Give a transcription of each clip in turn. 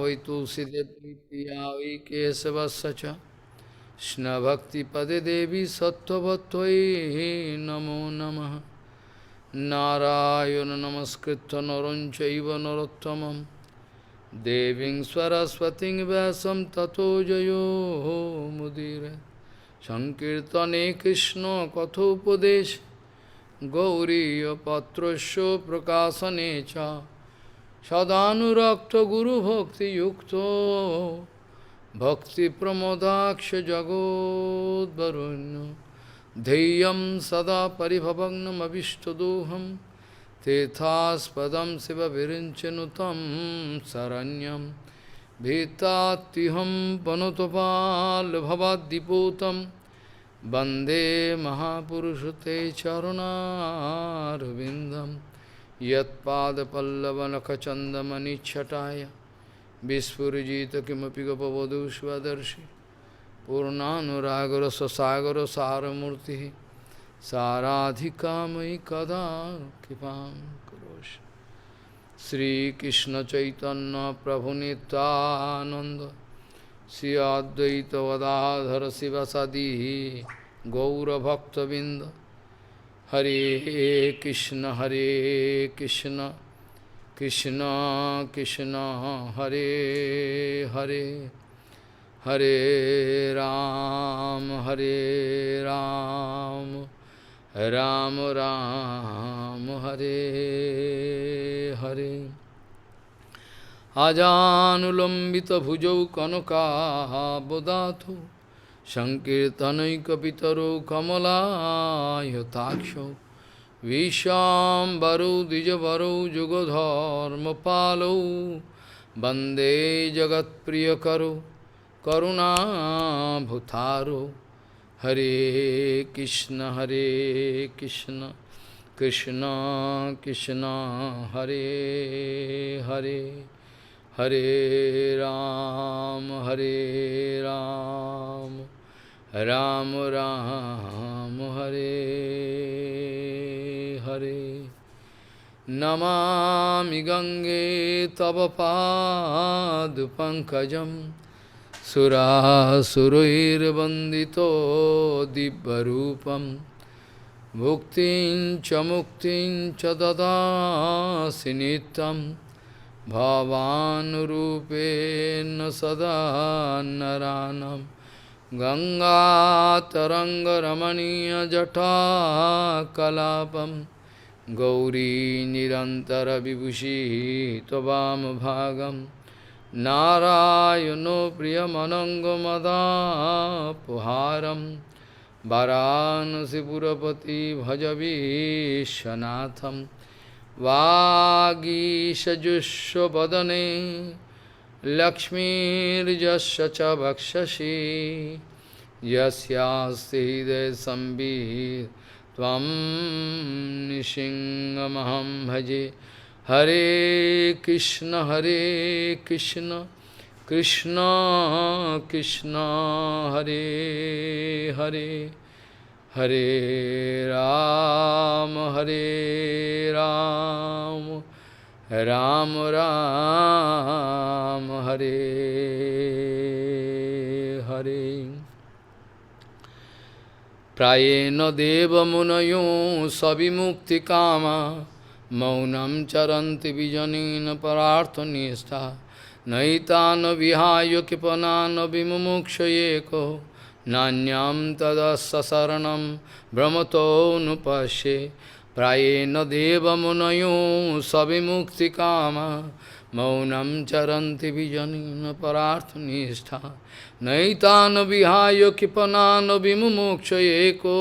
वै तुलसीदेवी प्रिया वै केशवस्य च कृष्णभक्तिपदे देवी सत्त्ववत्त्वयि नमो नमः नारायण नमस्कृत्य नरं चैव नरोत्तमं देवीं सरस्वतीं व्यासं ततो जयो मुदीरये संकीर्तने कृष्ण कथोपदेश गौरीयपत्रस्य प्रकाशने च सदानुरक्त गुरु भक्ति युक्तो भक्ति प्रमोदाक्ष जगोद्वरुण्य धैर्यं सदा परिभवग्नमभिष्टदोहं तीर्थास्पदं शिवविरिञ्चनुतं शरण्यं भीतात्युहं पनुतपाल्भवाद्दिपूतं वन्दे महापुरुषते चरुणारविन्दम् यत्पादपल्लवनखचन्दमनिच्छटाय विस्फुरिजित किमपि गपवधू स्वदर्शि पूर्णानुरागरससागरसारमूर्तिः साराधिकामयि कदा कृपां करोषि श्रीकृष्णचैतन्यप्रभुनितानन्द श्री अद्वैत गदाधर शिवसदी गौरभक्तबिंद हरे कृष्ण कृष्ण कृष्ण हरे हरे हरे राम राम राम हरे हरे आजानुलंबित भुजौ कनकाबदातु संकीर्तनैकपितरो कमलायताक्षौ विश्वाम्बरौ द्विजवरौ जुगधर्मपालौ वन्दे जगत्प्रियकरो करुणाभुतारो हरे कृष्ण कृष्ण कृष्ण हरे हरे हरे राम राम राम हरे हरे नमामि गंगे तव पादपङ्कजं सुरासुरैर्वन्दितो दिव्यरूपं भुक्तिं च मुक्तिं च ददासि नित्यं भवानुरूपेण सदा नरानं गंगातरङ्गरमणीयजटाकलापं गौरी निरन्तरविभूषिः त्ववामभागं नारायणो प्रियमनङ्गमदापहारं वाराणसीपुरपति भजवीशनाथं वागीशजुष्वदने लक्ष्मीर्यस्य च वक्षसि यस्यास्ति हृदयसंवित् त्वं नृसिंहमहं भजे हरे कृष्ण कृष्ण कृष्ण हरे हरे हरे राम राम राम हरे हरे प्रायेण देवमुनयो सविमुक्तिकामा मौनं चरन्ति विजनेन परार्थनिष्ठा नैतान् विहाय कृपणान् विमुमुक्षयेको नान्यं तदस्य शरणं भ्रमतोऽनुपश्ये प्रायेण देवमुनयो सविमुक्तिकामा मौनं चरन्ति विजनेन परार्थनिष्ठा नैतान् विहाय कृपणान् विमुमुक्षयेको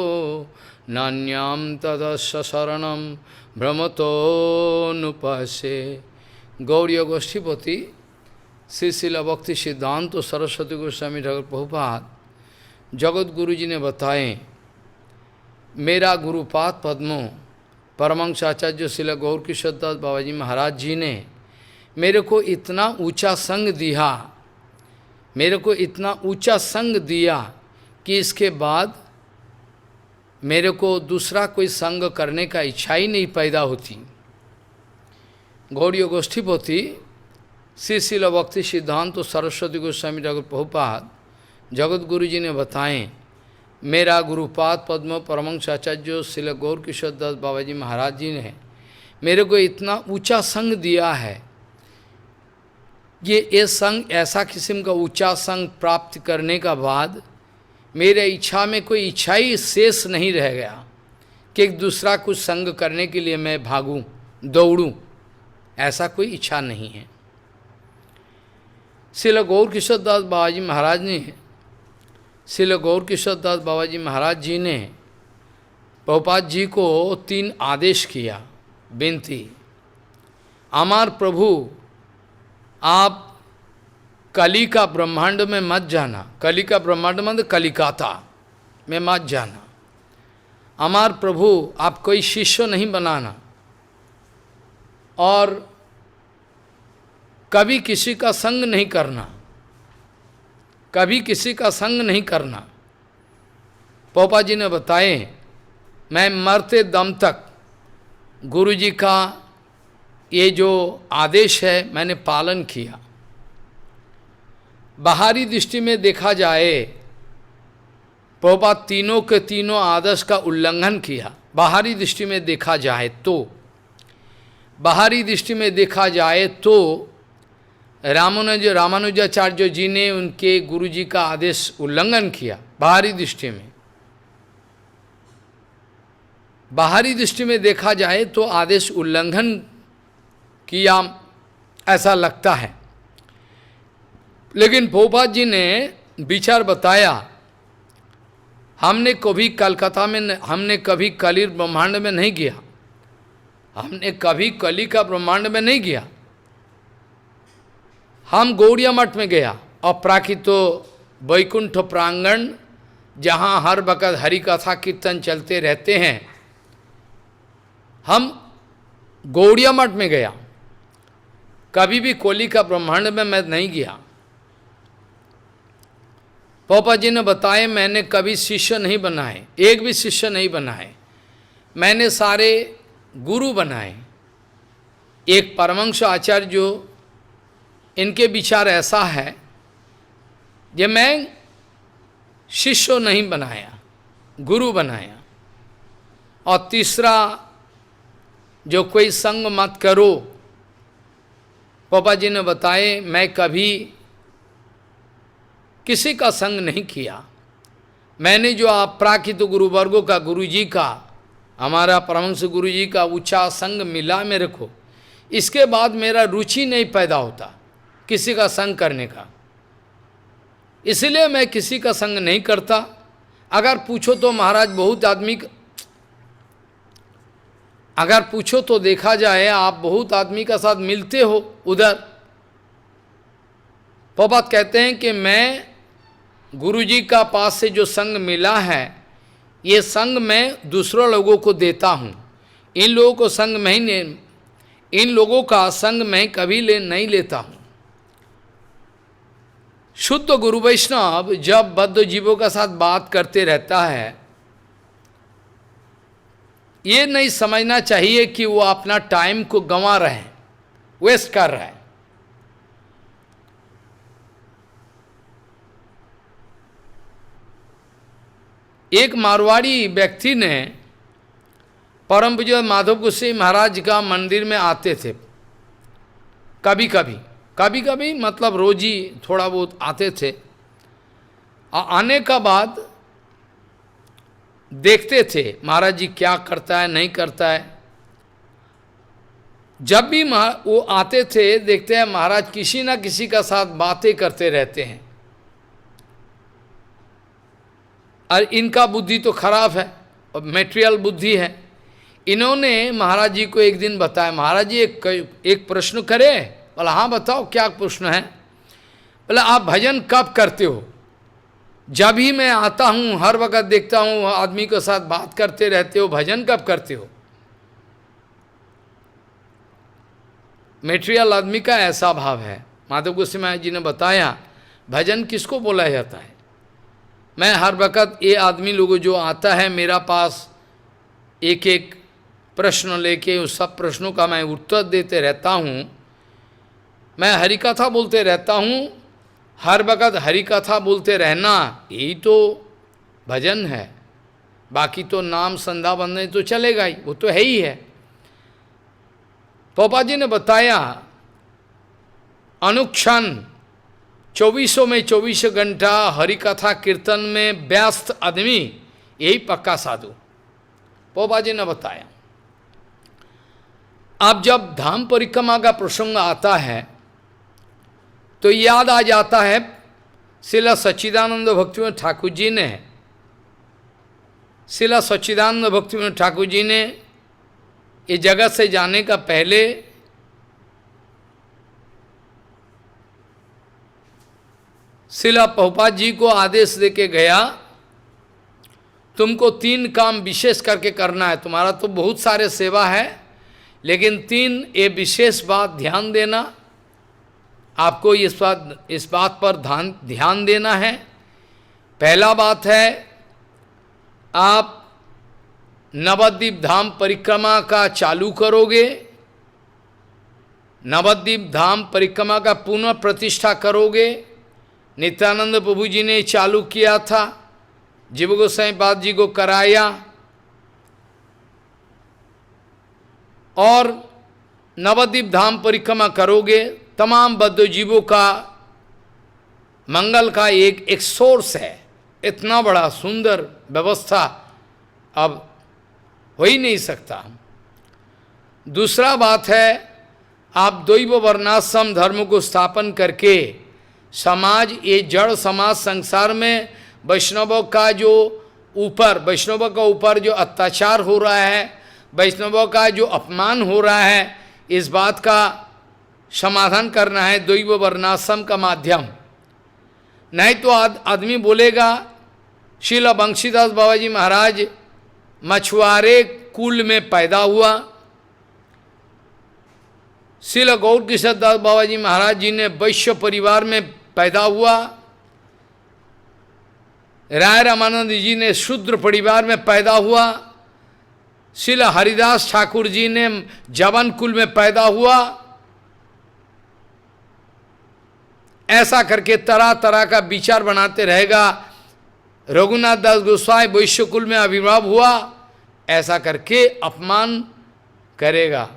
नान्यं तदस्य शरणं भ्रमतोऽनुपश्ये। गौड़ीय गोष्ठीपति श्री शिल भक्ति सिद्धांत सरस्वती गोस्वामी ठाकुर प्रभुपाद जगत गुरु जी ने बताएं, मेरा गुरुपाद पद्मों परमहंस आचार्य शिल गौर किशोर दास बाबा जी महाराज जी ने मेरे को इतना ऊंचा संग दिया, कि इसके बाद मेरे को दूसरा कोई संग करने का इच्छा ही नहीं पैदा होती। गौड़ीय गोष्ठीपति श्री शिल भक्ति सिद्धांत तो सरस्वती गोस्वामी ठाकुर प्रभुपाद जगत गुरु जी ने बताएं, मेरा गुरुपाद पद्म परमहंस आचार्य श्रील गौर किशोर दास बाबा जी महाराज जी ने मेरे को इतना ऊंचा संग दिया है। ये संग, ऐसा किस्म का ऊंचा संग प्राप्त करने का बाद मेरे इच्छा में कोई इच्छा ही शेष नहीं रह गया कि एक दूसरा कुछ संग करने के लिए मैं भागूं, दौड़ूं, ऐसा कोई इच्छा नहीं है। श्रील गौर किशोर दास बाबा जी महाराज ने श्रील गौर किशोर दास बाबा जी महाराज जी ने प्रभुपाद जी को 3 आदेश किया, विनती। अमर प्रभु, आप कली का ब्रह्मांड में मत जाना, कली का ब्रह्मांड मतलब कलिकाता में मत जाना। अमर प्रभु, आप कोई शिष्य नहीं बनाना और कभी किसी का संग नहीं करना, कभी किसी का संग नहीं करना। पोपा जी ने बताए, मैं मरते दम तक गुरु जी का ये जो आदेश है मैंने पालन किया। बाहरी दृष्टि में देखा जाए प्रभुपाद तीनों के तीनों आदर्श का उल्लंघन किया। बाहरी दृष्टि में देखा जाए तो, बाहरी दृष्टि में देखा जाए तो रामानुजाचार्य जी ने उनके गुरु जी का आदेश उल्लंघन किया। बाहरी दृष्टि में, बाहरी दृष्टि में देखा जाए तो आदेश उल्लंघन किया ऐसा लगता है। लेकिन प्रभुपाद जी ने विचार बताया, हमने कभी कलकत्ता में, हमने कभी कली ब्रह्मांड में नहीं गया, हमने कभी कली का ब्रह्मांड में नहीं गया। हम गौड़िया मठ में गया, अपराकृतो वैकुंठ प्रांगण जहाँ हर वक़्त हरि कथा कीर्तन चलते रहते हैं, हम गौड़िया मठ में गया, कभी भी कोली का ब्रह्मांड में मैं नहीं गया। पापा जी ने बताए, मैंने कभी शिष्य नहीं बनाए, एक भी शिष्य नहीं बनाए, मैंने सारे गुरु बनाए। एक परमहंस आचार्य जो, इनके विचार ऐसा है कि मैं शिष्य नहीं बनाया, गुरु बनाया। और तीसरा, जो कोई संग मत करो, पापा जी ने बताए, मैं कभी किसी का संग नहीं किया। मैंने जो अपराकृत गुरु वर्गों का, गुरु जी का, हमारा परमहंस गुरु जी का ऊंचा संग मिला मेरे को, इसके बाद मेरा रुचि नहीं पैदा होता किसी का संग करने का, इसलिए मैं किसी का संग नहीं करता। अगर पूछो तो महाराज बहुत आदमी, अगर पूछो तो देखा जाए आप बहुत आदमी का साथ मिलते हो उधर। प्रभुपाद कहते हैं कि मैं गुरु जी का पास से जो संग मिला है, ये संग मैं दूसरों लोगों को देता हूँ। इन लोगों को संग में ही नहीं, इन लोगों का संग मैं कभी नहीं लेता हूँ। शुद्ध गुरु वैष्णव जब बद्ध जीवों का साथ बात करते रहता है, ये नहीं समझना चाहिए कि वो अपना टाइम को गंवा रहे हैं, वेस्ट कर रहे हैं। एक मारवाड़ी व्यक्ति ने परम पूज्य माधव गोसाई महाराज का मंदिर में आते थे, कभी कभी मतलब रोज ही थोड़ा बहुत आते थे। आने का बाद देखते थे महाराज जी क्या करता है नहीं करता है। जब भी वो आते थे, देखते हैं महाराज किसी ना किसी का साथ बातें करते रहते हैं। और इनका बुद्धि तो खराब है और मेटेरियल बुद्धि है। इन्होंने महाराज जी को एक दिन बताया, महाराज जी एक प्रश्न करें? बोला हाँ बताओ क्या प्रश्न है? बोला आप भजन कब करते हो? जब भी मैं आता हूँ हर वक्त देखता हूँ आदमी के साथ बात करते रहते हो, भजन कब करते हो? मेटेरियल आदमी का ऐसा भाव है। माधव गोसाई महाराज जी ने बताया भजन किसको बोला जाता है। मैं हर वक्त ये आदमी लोगों जो आता है मेरा पास एक एक प्रश्न लेके, उस सब प्रश्नों का मैं उत्तर देते रहता हूँ। मैं हरि कथा बोलते रहता हूँ, हर वक़्त हरि कथा बोलते रहना, यही तो भजन है। बाकी तो नाम संध्या बंदने तो चलेगा ही, वो तो है ही है। पापा जी ने बताया, अनुक्षण 24 में 24 घंटा हरि कथा कीर्तन में व्यस्त आदमी यही पक्का साधु, पापा जी ने बताया। अब जब धाम परिक्रमा का प्रसंग आता है तो याद आ जाता है, श्रील सच्चिदानंद भक्तिविनोद ठाकुर जी ने, श्रील सच्चिदानंद भक्तिविनोद ठाकुर जी ने इस जगत से जाने का पहले श्रील प्रभुपाद जी को आदेश देके गया, तुमको 3 काम विशेष करके करना है। तुम्हारा तो बहुत सारे सेवा है, लेकिन 3 ये विशेष बात ध्यान देना, आपको इस बात पर ध्यान देना है। पहला बात है, आप नवद्वीप धाम परिक्रमा का चालू करोगे, नवद्वीप धाम परिक्रमा का पुनः प्रतिष्ठा करोगे। नित्यानंद प्रभु जी ने चालू किया था, जीव गोसाई पाद जी को कराया, और नवद्वीप धाम परिक्रमा करोगे, तमाम बद्ध जीवों का मंगल का एक सोर्स है। इतना बड़ा सुंदर व्यवस्था अब हो ही नहीं सकता। दूसरा बात है, आप द्वैव वर्णाश्रम धर्म को स्थापन करके समाज, ये जड़ समाज संसार में वैष्णवों का ऊपर जो अत्याचार हो रहा है, वैष्णवों का जो अपमान हो रहा है, इस बात का समाधान करना है द्वैव वर्णाश्रम का माध्यम। नहीं तो आदमी बोलेगा, श्रील बंशीदास बाबा जी महाराज मछुआरे कुल में पैदा हुआ, श्रील गौर किशोर दास बाबा जी महाराज जी ने वैश्य परिवार में पैदा हुआ, राय रामानंद जी ने शूद्र परिवार में पैदा हुआ, श्रील हरिदास ठाकुर जी ने जवन कुल में पैदा हुआ। ऐसा करके तरह तरह का विचार बनाते रहेगा। रघुनाथ दास गोस्वामी वैश्य कुल में आविर्भाव हुआ, ऐसा करके अपमान करेगा।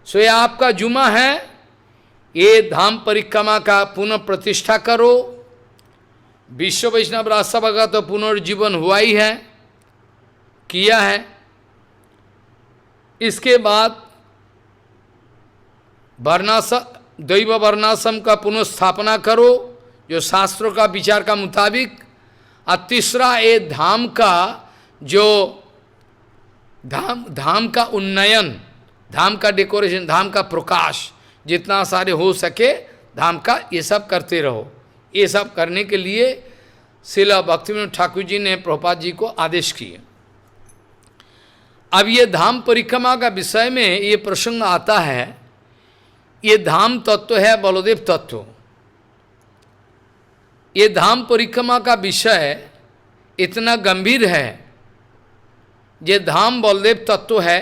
सो ये आपका जुमा है, ये धाम परिक्रमा का पुनः प्रतिष्ठा करो। विश्व वैष्णव राजसभा का तो पुनर्जीवन हुआ ही है, किया है। इसके बाद दैव वर्णाश्रम का पुनर्स्थापना करो, जो शास्त्रों का विचार का मुताबिक। और तीसरा, ये धाम का जो धाम का उन्नयन, धाम का डेकोरेशन, धाम का प्रकाश, जितना सारे हो सके धाम का, ये सब करते रहो। ये सब करने के लिए श्रील भक्तिविनोद ठाकुर जी ने प्रभुपाद जी को आदेश किए। अब ये धाम परिक्रमा का विषय में ये प्रसंग आता है। ये धाम तत्व है बलदेव तत्व। ये धाम परिक्रमा का विषय इतना गंभीर है। ये धाम बलदेव तत्व है।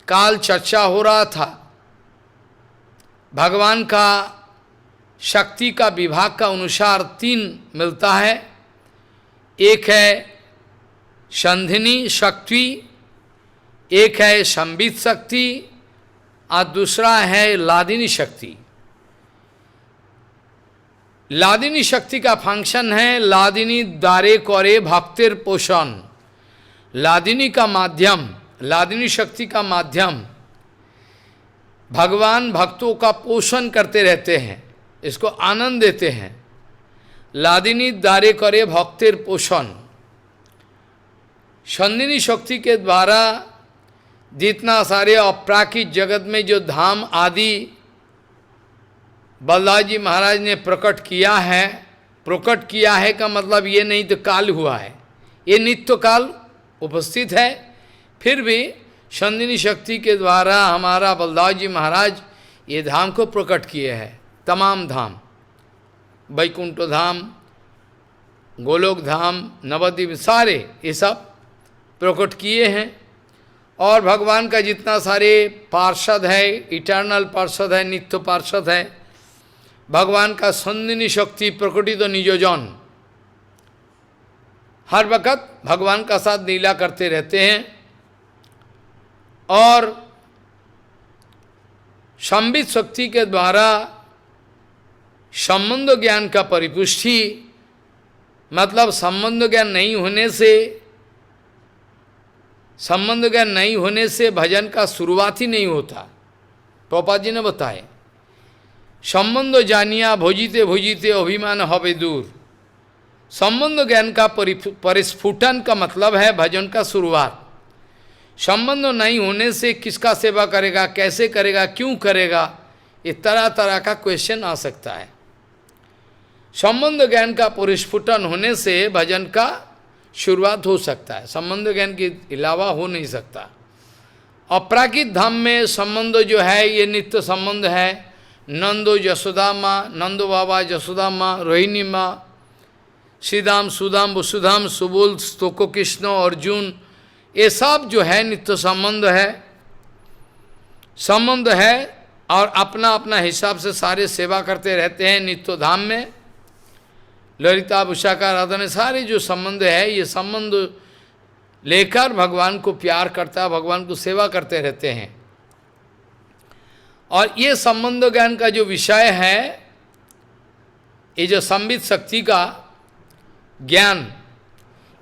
काल चर्चा हो रहा था, भगवान का शक्ति का विभाग का अनुसार 3 मिलता है। एक है संधिनी शक्ति, एक है संबित शक्ति, और दूसरा है लादिनी शक्ति। लादिनी शक्ति का फंक्शन है लादिनी दारे करे भक्तिर पोषण। लादिनी का माध्यम, लादिनी शक्ति का माध्यम भगवान भक्तों का पोषण करते रहते हैं, इसको आनंद देते हैं। लादिनी दारे करे भक्तिर पोषण। संदिनी शक्ति के द्वारा जितना सारे अपराकित जगत में जो धाम आदि बलदास जी महाराज ने प्रकट किया है, प्रकट किया है का मतलब ये नहीं तो काल हुआ है, ये नित्य काल उपस्थित है। फिर भी संदिनी शक्ति के द्वारा हमारा बलदास जी महाराज ये धाम को प्रकट किए हैं। तमाम धाम, वैकुंठ धाम, गोलोक धाम, नवद्वीप, सारे ये सब प्रकट किए हैं। और भगवान का जितना सारे पार्षद है, इटर्नल पार्षद है, नित्य पार्षद है, भगवान का संदिनी शक्ति प्रकटित नियोजन, हर वक्त भगवान का साथ लीला करते रहते हैं। और संबित शक्ति के द्वारा संबंध ज्ञान का परिपुष्टि, मतलब संबंध ज्ञान नहीं होने से भजन का शुरुआत ही नहीं होता। प्रभुपाद जी ने बताए, संबंध जानिया भोजिते भोजिते अभिमान हवे दूर। संबंध ज्ञान का परिस्फुटन का मतलब है भजन का शुरुआत। संबंध नहीं होने से किसका सेवा करेगा, कैसे करेगा, क्यों करेगा, ये तरह तरह का क्वेश्चन आ सकता है। संबंध ज्ञान का परिस्फुटन होने से भजन का शुरुआत हो सकता है, संबंध ज्ञान के अलावा हो नहीं सकता। अपराकित धाम में संबंध जो है ये नित्य संबंध है। नंदो यशोदा माँ, नंदो बाबा यशोदा माँ, रोहिणी माँ, श्रीदाम सुदाम वसुधाम सुबोल स्तोको कृष्ण अर्जुन, ये सब जो है नित्य संबंध है। और अपना अपना हिसाब से सारे सेवा करते रहते हैं नित्य धाम में। ललिता विशाखा राधा ने सारे जो संबंध है, ये संबंध लेकर भगवान को प्यार करता है, भगवान को सेवा करते रहते हैं। और ये संबंध ज्ञान का जो विषय है, ये जो संबित शक्ति का ज्ञान,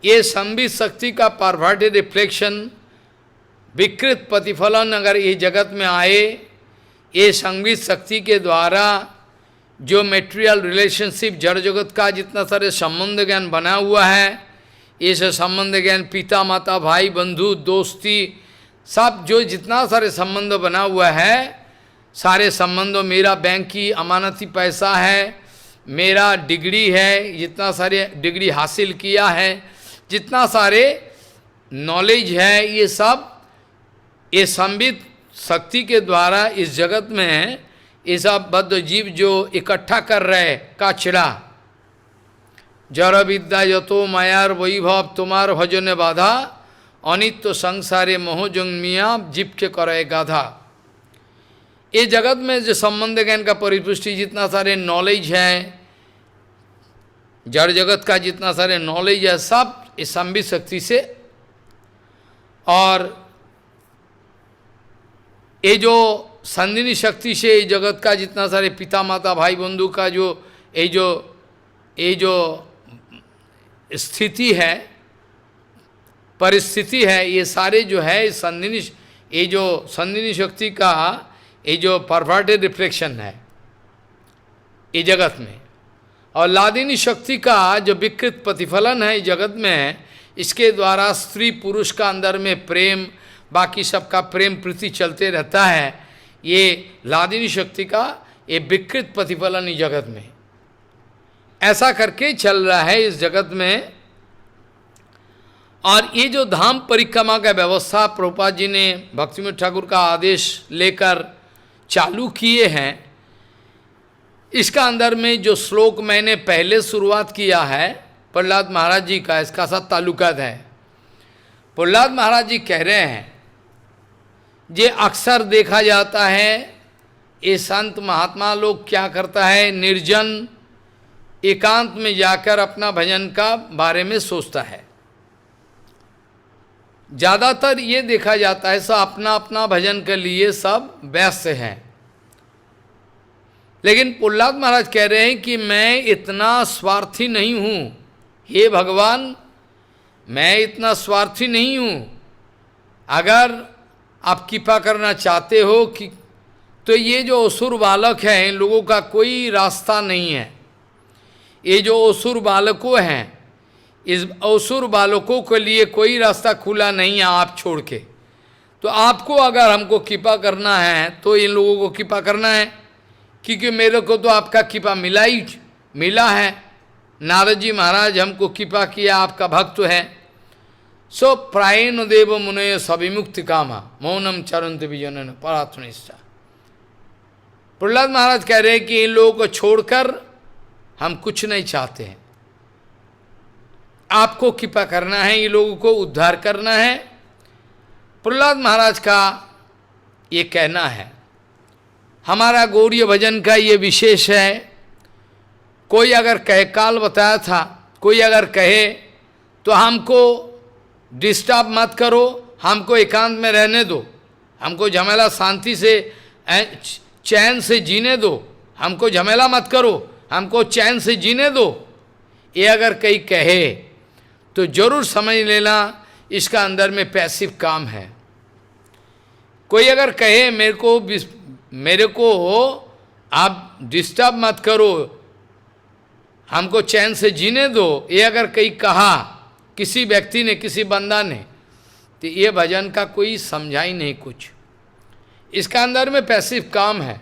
ये संबित शक्ति का परवर्टेड रिफ्लेक्शन, विकृत प्रतिफलन अगर ये जगत में आए, ये संबित शक्ति के द्वारा जो मेटेरियल रिलेशनशिप जड़ जगत का जितना सारे संबंध ज्ञान बना हुआ है, ये सब संबंध ज्ञान पिता माता भाई बंधु दोस्ती सब जो जितना सारे संबंध बना हुआ है, सारे संबंधों, मेरा बैंक की अमानती पैसा है, मेरा डिग्री है, जितना सारे डिग्री हासिल किया है, जितना सारे नॉलेज है, ये सब ये संबित शक्ति के द्वारा इस जगत में ये सब बद्ध जीव जो इकट्ठा कर रहे कचरा, जड़ विद्या यतो मायार वैभव तुम्हार भजने बाधा, अनित्य संसारे मोहजंग मिया जीव के करे गाधा। ये जगत में जो संबंध ज्ञान का परिपुष्टि, जितना सारे नॉलेज है, जड़ जगत का जितना सारे नॉलेज है, सब इस संबित शक्ति से। और ये जो संदिनी शक्ति से जगत का जितना सारे पिता माता भाई बंधु का जो ये जो स्थिति है, परिस्थिति है, ये सारे जो है संदिनी, ये जो संदिनी शक्ति का ये जो परवर्टेड रिफ्लेक्शन है ये जगत में, और लादिनी शक्ति का जो विकृत प्रतिफलन है जगत में, इसके द्वारा स्त्री पुरुष का अंदर में प्रेम, बाकी सबका प्रेम प्रीति चलते रहता है। ये लादिनी शक्ति का ये विकृत प्रतिफलन इस जगत में ऐसा करके चल रहा है इस जगत में। और ये जो धाम परिक्रमा का व्यवस्था प्रभुपाद जी ने भक्तिविनोद ठाकुर का आदेश लेकर चालू किए हैं, इसका अंदर में जो श्लोक मैंने पहले शुरुआत किया है प्रहलाद महाराज जी का, इसका साथ ताल्लुकात है। प्रहलाद महाराज जी कह रहे हैं, ये अक्सर देखा जाता है ये संत महात्मा लोग क्या करता है, निर्जन एकांत में जाकर अपना भजन का बारे में सोचता है। ज़्यादातर ये देखा जाता है सब अपना अपना भजन के लिए सब व्यस्त हैं। लेकिन प्रहलाद महाराज कह रहे हैं कि मैं इतना स्वार्थी नहीं हूँ, हे भगवान मैं इतना स्वार्थी नहीं हूँ। अगर आप कृपा करना चाहते हो कि तो ये जो असुर बालक हैं, इन लोगों का कोई रास्ता नहीं है। ये जो असुर बालकों हैं, इस असुर बालकों के लिए कोई रास्ता खुला नहीं है आप छोड़ के। तो आपको अगर हमको कृपा करना है तो इन लोगों को कृपा करना है, क्योंकि मेरे को तो आपका कृपा मिला है। नारद जी महाराज हमको कृपा किया, आपका भक्त है। सो प्रायण देव मुनय सविमुक्ति कामा मौनम चरंत विजन परात्मनिष्ठा। प्रहलाद महाराज कह रहे हैं कि इन लोगों को छोड़कर हम कुछ नहीं चाहते हैं, आपको कृपा करना है, ये लोगों को उद्धार करना है। प्रहलाद महाराज का ये कहना है, हमारा गौड़ीय भजन का ये विशेष है। कोई अगर कहे, काल बताया था, कोई अगर कहे तो हमको डिस्टर्ब मत करो, हमको एकांत में रहने दो, हमको झमेला शांति से चैन से जीने दो, हमको झमेला मत करो, हमको चैन से जीने दो, ये अगर कोई कहे तो जरूर समझ लेना इसका अंदर में पैसिव काम है। कोई अगर कहे मेरे को आप डिस्टर्ब मत करो, हमको चैन से जीने दो, ये अगर कहीं कहा किसी व्यक्ति ने, किसी बंदा ने, तो ये भजन का कोई समझा ही नहीं कुछ। इसका अंदर में पैसिव काम है।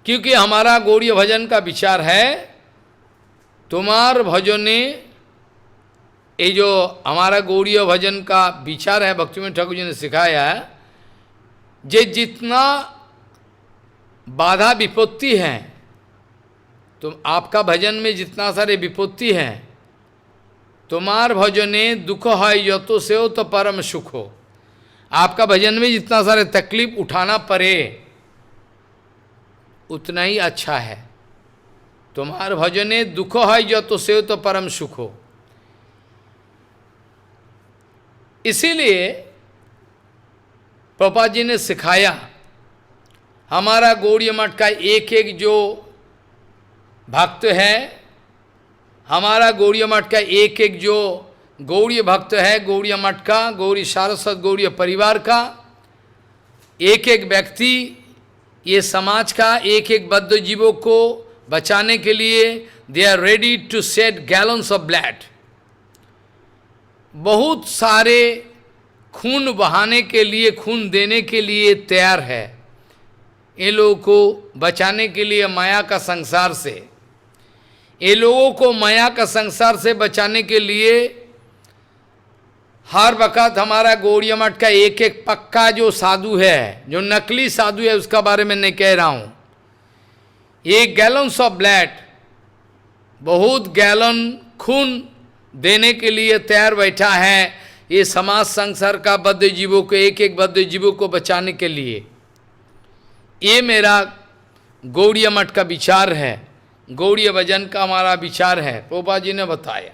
क्योंकि हमारा गौड़ीय भजन का विचार है, तुम्हार भजने, ये जो हमारा गौड़ीय भजन का विचार है, भक्तिविनोद ठाकुर जी ने सिखाया है, जे जितना बाधा विपत्ति है, तो आपका भजन में जितना सारे विपत्ति हैं, तुम्हार भजने दुख है यतो से हो तो परम सुख हो। आपका भजन में जितना सारे तकलीफ उठाना पड़े उतना ही अच्छा है। तुम्हार भजने दुख है यतो से हो तो परम सुख हो। इसीलिए प्रभुपाद जी ने सिखाया, हमारा गौड़ीय मठ का एक एक जो भक्त है, हमारा गौड़ीय मठ का एक एक जो गौड़ीय भक्त है, गौड़ीय मठ का, गौरी सारस्वत गौड़ीय परिवार का एक एक व्यक्ति, ये समाज का एक एक बद्ध जीवों को बचाने के लिए they are ready to shed gallons of blood. बहुत सारे खून बहाने के लिए, खून देने के लिए तैयार है, इन लोगों को बचाने के लिए माया का संसार से। ये लोगों को माया का संसार से बचाने के लिए हर वक़्त हमारा गौड़ीय मठ का एक एक पक्का जो साधु है, जो नकली साधु है, उसका बारे में नहीं कह रहा हूँ, एक गैलन्स ऑफ ब्लड, बहुत गैलन खून देने के लिए तैयार बैठा है, ये समाज संसार का बद्ध जीवों को, एक एक बद्ध जीवों को बचाने के लिए। ये मेरा गौड़ीय मठ का विचार है, गौड़ीय भजन का हमारा विचार है। प्रभुपाद जी ने बताया,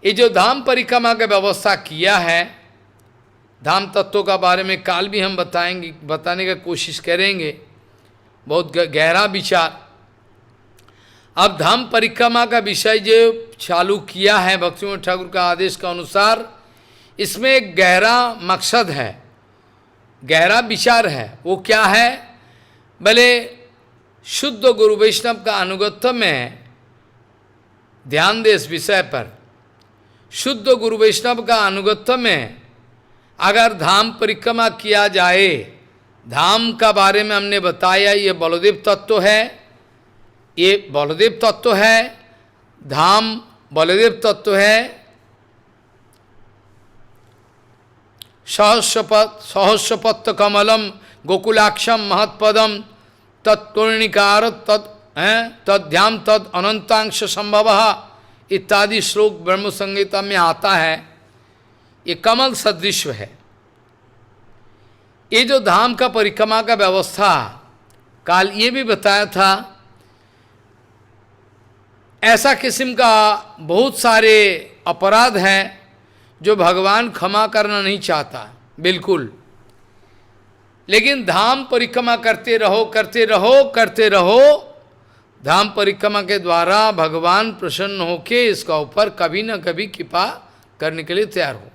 ये जो धाम परिक्रमा का व्यवस्था किया है, धाम तत्वों का बारे में काल भी हम बताएंगे, बताने का कोशिश करेंगे, बहुत गहरा विचार। अब धाम परिक्रमा का विषय जो चालू किया है भक्तिविनोद ठाकुर का आदेश का अनुसार, इसमें एक गहरा मकसद है, गहरा विचार है। वो क्या है? भले शुद्ध गुरु वैष्णव का अनुगत्य में ध्यान दे इस विषय पर। शुद्ध गुरु वैष्णव का अनुगत्य में अगर धाम परिक्रमा किया जाए, धाम का बारे में हमने बताया, ये बलदेव तत्व है, ये बलदेव तत्व है, धाम बलदेव तत्व है। सहस्रपत्र कमलम गोकुलाक्षम महत्पदम तत्पूर्णिकार तद्ध्याम तद अनंतांश संभव इत्यादि श्लोक ब्रह्म संहिता में आता है। ये कमल सदृश है। ये जो धाम का परिक्रमा का व्यवस्था, काल ये भी बताया था, ऐसा किस्म का बहुत सारे अपराध हैं जो भगवान क्षमा करना नहीं चाहता बिल्कुल। लेकिन धाम परिक्रमा करते रहो, करते रहो, करते रहो, धाम परिक्रमा के द्वारा भगवान प्रसन्न होके इसका ऊपर कभी न कभी कृपा करने के लिए तैयार हो।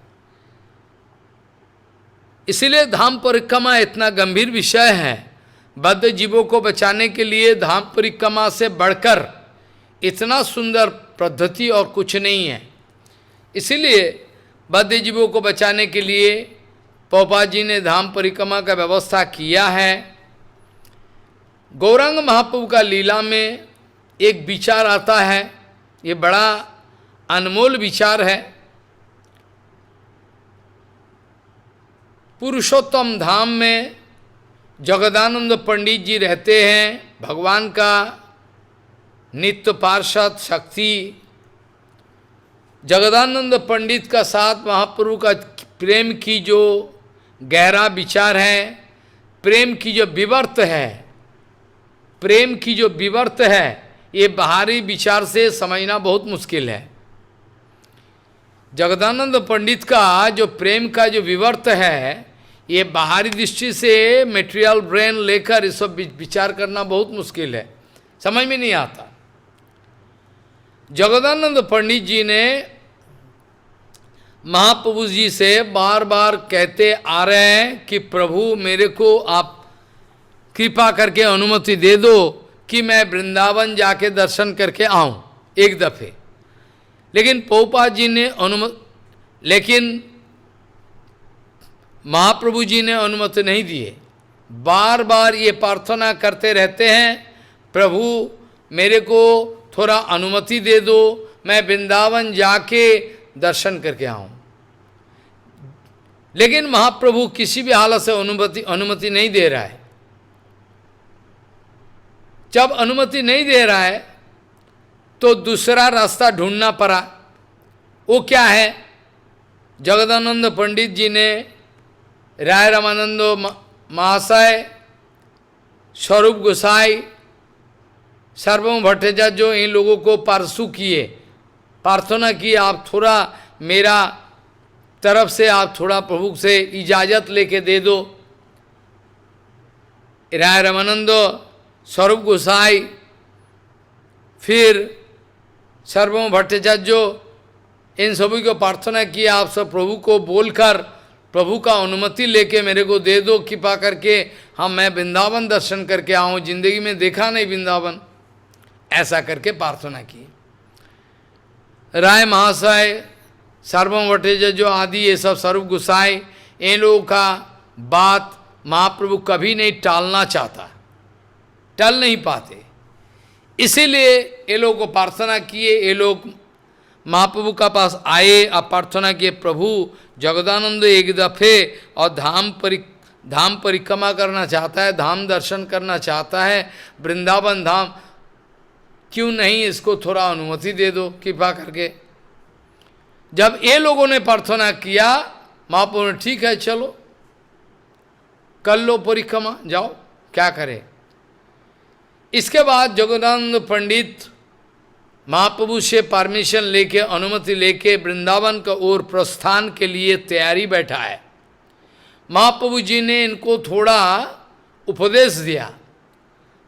इसलिए धाम परिक्रमा इतना गंभीर विषय है। बद्ध जीवों को बचाने के लिए धाम परिक्रमा से बढ़कर इतना सुंदर पद्धति और कुछ नहीं है। इसीलिए बद्ध जीवों को बचाने के लिए प्रभुपाद जी ने धाम परिक्रमा का व्यवस्था किया है। गौरांग महाप्रभु का लीला में एक विचार आता है, ये बड़ा अनमोल विचार है। पुरुषोत्तम धाम में जगदानंद पंडित जी रहते हैं, भगवान का नित्य पार्षद शक्ति। जगदानंद पंडित का साथ महाप्रभु का प्रेम की जो गहरा विचार है, प्रेम की जो विवर्त है, प्रेम की जो विवर्त है, ये बाहरी विचार से समझना बहुत मुश्किल है। जगदानंद पंडित का जो प्रेम का जो विवर्त है, ये बाहरी दृष्टि से मेटेरियल ब्रेन लेकर इस सब विचार करना बहुत मुश्किल है, समझ में नहीं आता। जगदानंद पंडित जी ने महाप्रभु जी से बार बार कहते आ रहे हैं कि प्रभु मेरे को आप कृपा करके अनुमति दे दो कि मैं वृंदावन जाके दर्शन करके आऊं एक दफे। लेकिन प्रभुपाद जी ने लेकिन महाप्रभु जी ने अनुमति नहीं दिए। बार बार ये प्रार्थना करते रहते हैं, प्रभु मेरे को थोड़ा अनुमति दे दो, मैं वृंदावन जाके दर्शन करके आऊं। लेकिन महाप्रभु किसी भी हालत से अनुमति नहीं दे रहा है। जब अनुमति नहीं दे रहा है तो दूसरा रास्ता ढूंढना पड़ा। वो क्या है? जगदानंद पंडित जी ने राय रामानंद महाशय, स्वरूप गोसाई, सर्वभौम भट्टाचार्य, इन लोगों को परसू किए, प्रार्थना की आप थोड़ा मेरा तरफ से आप थोड़ा प्रभु से इजाजत लेके दे दो। राय रामानंद, स्वरूप गोसाई, फिर सर्वभौम भट्टाचार्य, इन सभी को प्रार्थना की आप सब प्रभु को बोलकर प्रभु का अनुमति लेके मेरे को दे दो, कृपा करके हम मैं वृंदावन दर्शन करके आऊँ, जिंदगी में देखा नहीं वृंदावन। ऐसा करके प्रार्थना की। राय महाशय, सर्वभौम भट्टाचार्य आदि ये सब, स्वरूप गोसाई, इन लोगों का बात महाप्रभु कभी नहीं टालना चाहता, टल नहीं पाते। इसीलिए ये लोग को प्रार्थना किए, ये लोग महाप्रभु का पास आए, अब प्रार्थना किए, प्रभु जगदानंद एक दफे और धाम परिक्रमा करना चाहता है, धाम दर्शन करना चाहता है, वृंदावन धाम, क्यों नहीं इसको थोड़ा अनुमति दे दो कृपा करके। जब ये लोगों ने प्रार्थना किया, महाप्रभु ने ठीक है चलो कर लो परिक्रमा, जाओ क्या करे। इसके बाद जगदानंद पंडित महाप्रभु से परमिशन लेके, अनुमति लेके वृंदावन का ओर प्रस्थान के लिए तैयारी बैठा है। महाप्रभु जी ने इनको थोड़ा उपदेश दिया,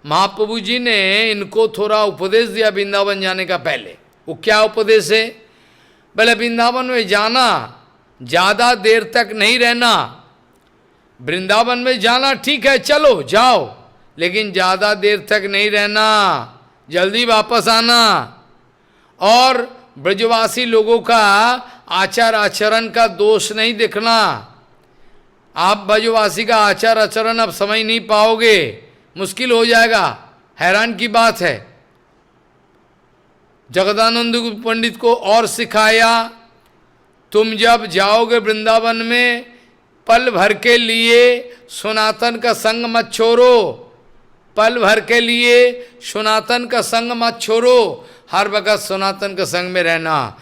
महाप्रभु जी ने इनको थोड़ा उपदेश दिया वृंदावन जाने का पहले। वो क्या उपदेश है? बोले वृंदावन में जाना, ज़्यादा देर तक नहीं रहना। वृंदावन में जाना ठीक है, चलो जाओ, लेकिन ज़्यादा देर तक नहीं रहना, जल्दी वापस आना। और ब्रजवासी लोगों का आचार आचरण का दोष नहीं देखना। आप ब्रजवासी का आचार आचरण अब समझ नहीं पाओगे, मुश्किल हो जाएगा, हैरान की बात है। जगदानंद पंडित को और सिखाया, तुम जब जाओगे वृंदावन में, पल भर के लिए सनातन का संग मत छोड़ो, पल भर के लिए सनातन का संग मत छोड़ो, हर वक्त सनातन के संग में रहना।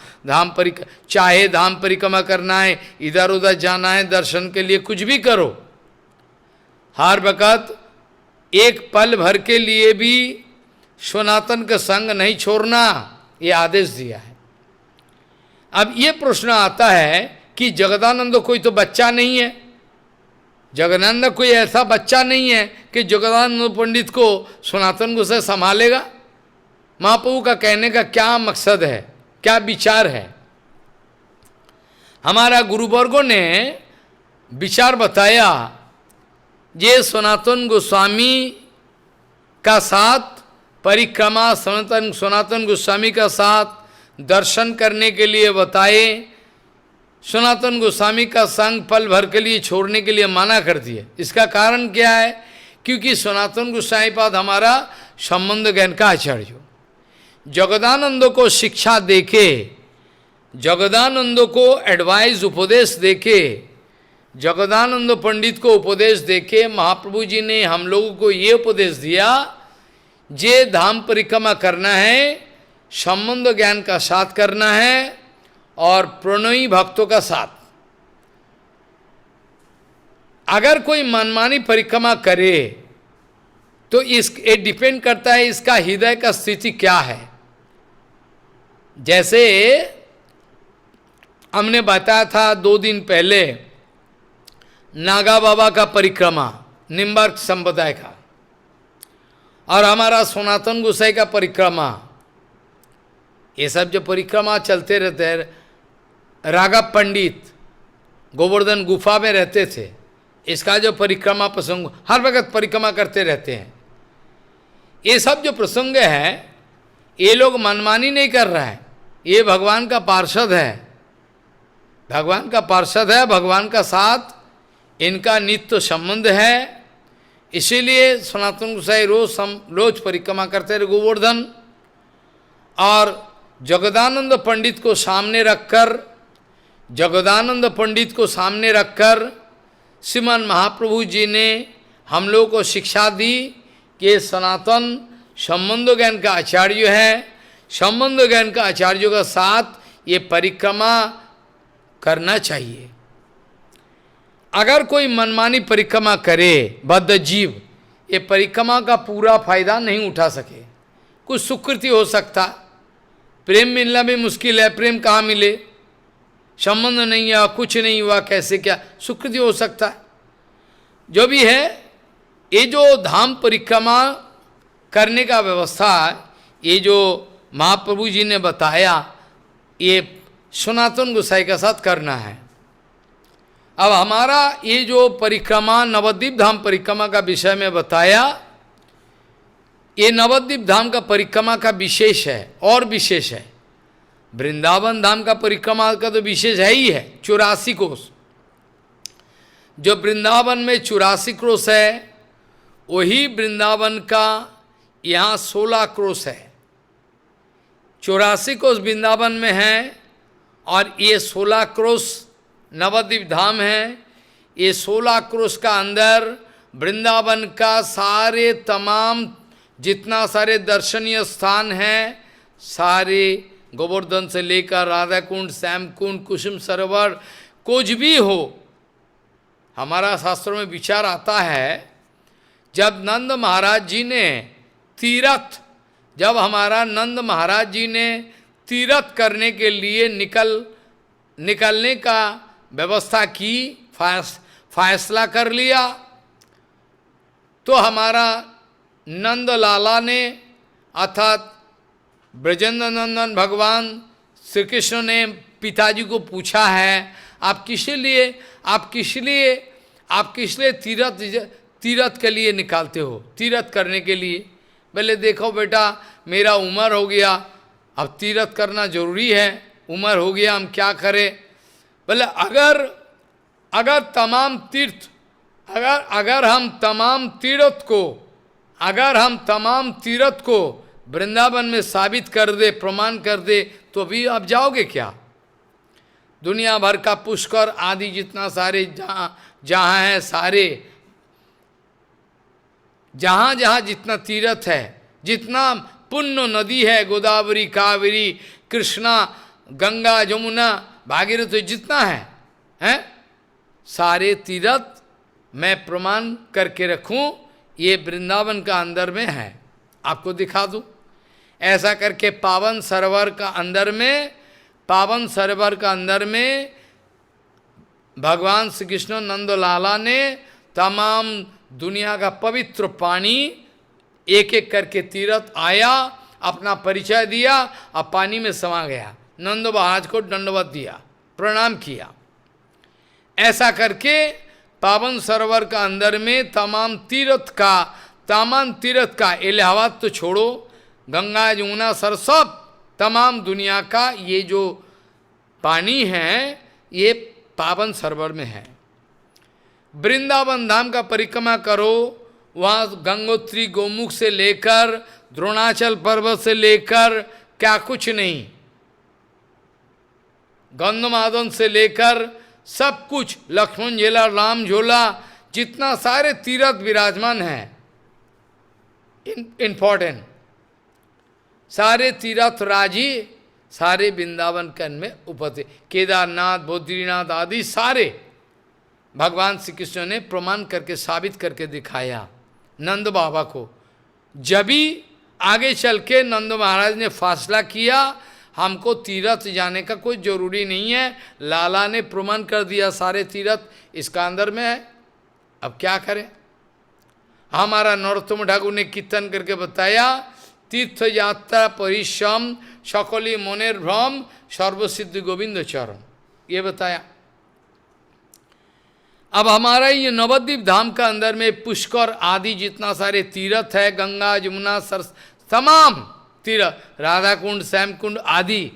चाहे धाम परिक्रमा करना है, इधर उधर जाना है दर्शन के लिए, कुछ भी करो, हर वक्त एक पल भर के लिए भी सनातन का संग नहीं छोड़ना, ये आदेश दिया है। अब ये प्रश्न आता है कि जगदानंद कोई तो बच्चा नहीं है, जगदानंद कोई ऐसा बच्चा नहीं है कि जगदानंद पंडित को सनातन को से संभालेगा। महाप्रभु का कहने का क्या मकसद है, क्या विचार है? हमारा गुरुवर्गों ने विचार बताया, ये सनातन गोस्वामी का साथ परिक्रमा, सनातन गोस्वामी का साथ दर्शन करने के लिए बताए, सनातन गोस्वामी का संग पल भर के लिए छोड़ने के लिए मना कर दिए। इसका कारण क्या है? क्योंकि सनातन गोस्वामी पाद हमारा संबंध ज्ञान का आचार्य जगदानंद को शिक्षा देके, जगदानंद को एडवाइस उपदेश देके, जगदानंद पंडित को उपदेश देके महाप्रभु जी ने हम लोगों को ये उपदेश दिया, जे धाम परिक्रमा करना है, संबंध ज्ञान का साथ करना है और प्रणयी भक्तों का साथ। अगर कोई मनमानी परिक्रमा करे तो ये डिपेंड करता है इसका हृदय का स्थिति क्या है। जैसे हमने बताया था 2 दिन पहले नागा बाबा का परिक्रमा, निम्बर्क संप्रदाय का, और हमारा सनातन गोसाई का परिक्रमा, ये सब जो परिक्रमा चलते रहते हैं, राघव पंडित गोवर्धन गुफा में रहते थे, इसका जो परिक्रमा प्रसंग हर वक्त परिक्रमा करते रहते हैं। ये सब जो प्रसंग है ये लोग मनमानी नहीं कर रहा है, ये भगवान का पार्षद है, भगवान का पार्षद है, भगवान का साथ इनका नित्य संबंध है। इसीलिए सनातन गोसाई रोज परिक्रमा करते रहे गोवर्धन, और जगदानंद पंडित को सामने रखकर, जगदानंद पंडित को सामने रखकर श्रीमान महाप्रभु जी ने हम लोगों को शिक्षा दी कि सनातन संबंध ज्ञान का आचार्य है, संबंध ज्ञान का आचार्यों का साथ ये परिक्रमा करना चाहिए। अगर कोई मनमानी परिक्रमा करे बद्ध जीव, ये परिक्रमा का पूरा फायदा नहीं उठा सके। कुछ सुकृति हो सकता, प्रेम मिलना भी मुश्किल है, प्रेम कहाँ मिले, संबंध नहीं है, कुछ नहीं हुआ, कैसे क्या सुकृति हो सकता है। जो भी है, ये जो धाम परिक्रमा करने का व्यवस्था, ये जो महाप्रभु जी ने बताया, ये सनातन गोसाई के साथ करना है। अब हमारा ये जो परिक्रमा नवद्वीप धाम परिक्रमा का विषय में बताया, ये नवद्वीप धाम का परिक्रमा का विशेष है और विशेष है। वृंदावन धाम का परिक्रमा का तो विशेष है ही है, 84 कोस। जो वृंदावन में 84 क्रोश है, वही वृंदावन का यहाँ 16 क्रोश है। 84 कोस वृंदावन में है और ये 16 क्रोश नवद्वीप धाम है। ये 16 क्रोश का अंदर वृंदावन का सारे तमाम जितना सारे दर्शनीय स्थान हैं, सारे गोवर्धन से लेकर राधा कुंड, श्याम कुंड, कुसुम सरोवर, कुछ भी हो, हमारा शास्त्रों में विचार आता है, जब नंद महाराज जी ने तीर्थ, जब हमारा नंद महाराज जी ने तीर्थ करने के लिए निकलने का व्यवस्था की, फैसला कर लिया, तो हमारा नंद लाला ने अर्थात ब्रजेंद्र नंदन भगवान श्री कृष्ण ने पिताजी को पूछा है, आप किस लिए तीर्थ के लिए निकालते हो, तीर्थ करने के लिए? बोले देखो बेटा, मेरा उम्र हो गया, अब तीर्थ करना जरूरी है, उम्र हो गया, हम क्या करें? बोले अगर तमाम तीर्थ, अगर हम तमाम तीर्थ को वृंदावन में साबित कर दे, प्रमाण कर दे, तो भी आप जाओगे क्या? दुनिया भर का पुष्कर आदि जितना सारे जहाँ है, सारे जहाँ जितना तीर्थ है, जितना पुण्य नदी है, गोदावरी, कावेरी, कृष्णा, गंगा, जमुना, भागीरथी, जितना है सारे तीर्थ मैं प्रमाण करके रखूं, ये वृंदावन का अंदर में है, आपको दिखा दूं। ऐसा करके पावन सरोवर का अंदर में भगवान श्री कृष्ण नंद लाला ने तमाम दुनिया का पवित्र पानी एक एक करके तीर्थ आया, अपना परिचय दिया, और पानी में समा गया, नंद महाराज को दंडवत दिया, प्रणाम किया। ऐसा करके पावन सरोवर का अंदर में तमाम तीर्थ का इलाहाबाद तो छोड़ो, गंगा, यमुना, सरस्वत, तमाम दुनिया का ये जो पानी है, ये पावन सरोवर में है। वृंदावन धाम का परिक्रमा करो, वहाँ गंगोत्री गोमुख से लेकर द्रोणाचल पर्वत से लेकर क्या कुछ नहीं, गंधमादन से लेकर सब कुछ, लक्ष्मण झूला, राम झूला, जितना सारे तीर्थ विराजमान हैं, इम्पोर्टेंट सारे तीर्थ राजी, सारे वृंदावन कन में उपस्थित, केदारनाथ, बद्रीनाथ आदि सारे भगवान श्री कृष्ण ने प्रमाण करके साबित करके दिखाया नंद बाबा को। जब भी आगे चल के नंद महाराज ने फैसला किया हमको तीर्थ जाने का कोई जरूरी नहीं है, लाला ने प्रमाण कर दिया सारे तीर्थ इसका अंदर में है, अब क्या करें। हमारा नरोत्तम ठाकुर ने कीर्तन करके बताया, तीर्थ यात्रा परिश्रम सकली मनेर भ्रम सर्वसिद्धि गोविंद चरण, ये बताया। अब हमारा ये नवद्वीप धाम का अंदर में पुष्कर आदि जितना सारे तीर्थ है, गंगा जमुना सरस तमाम तीर्थ, राधा कुंड श्याम कुंड आदि,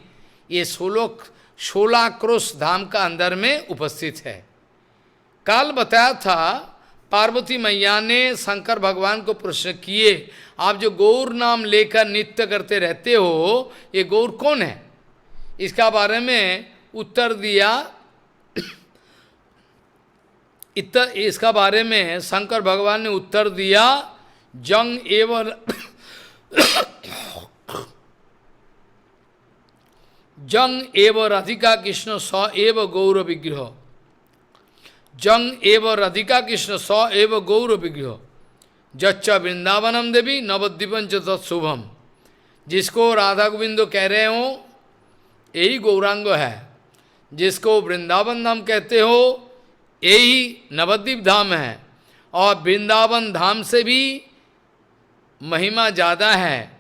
ये 16 क्रोश धाम का अंदर में उपस्थित है। काल बताया था पार्वती मैया ने शंकर भगवान को प्रश्न किए, आप जो गौर नाम लेकर नित्य करते रहते हो ये गौर कौन है, इसका बारे में उत्तर दिया। इसका बारे में शंकर भगवान ने उत्तर दिया, जंग एवं जंग एवं राधिका कृष्ण स एव गौर विग्रह, जंग एवं राधिका कृष्ण स एव गौर विग्रह, जच्चा वृंदावनम देवी नवद्वीपं च तत्शुभम। जिसको राधा गोविंदो कह रहे हो यही गौरांग है, जिसको वृंदावन धाम कहते हो यही नवद्वीप धाम है, और वृंदावन धाम से भी महिमा ज़्यादा है।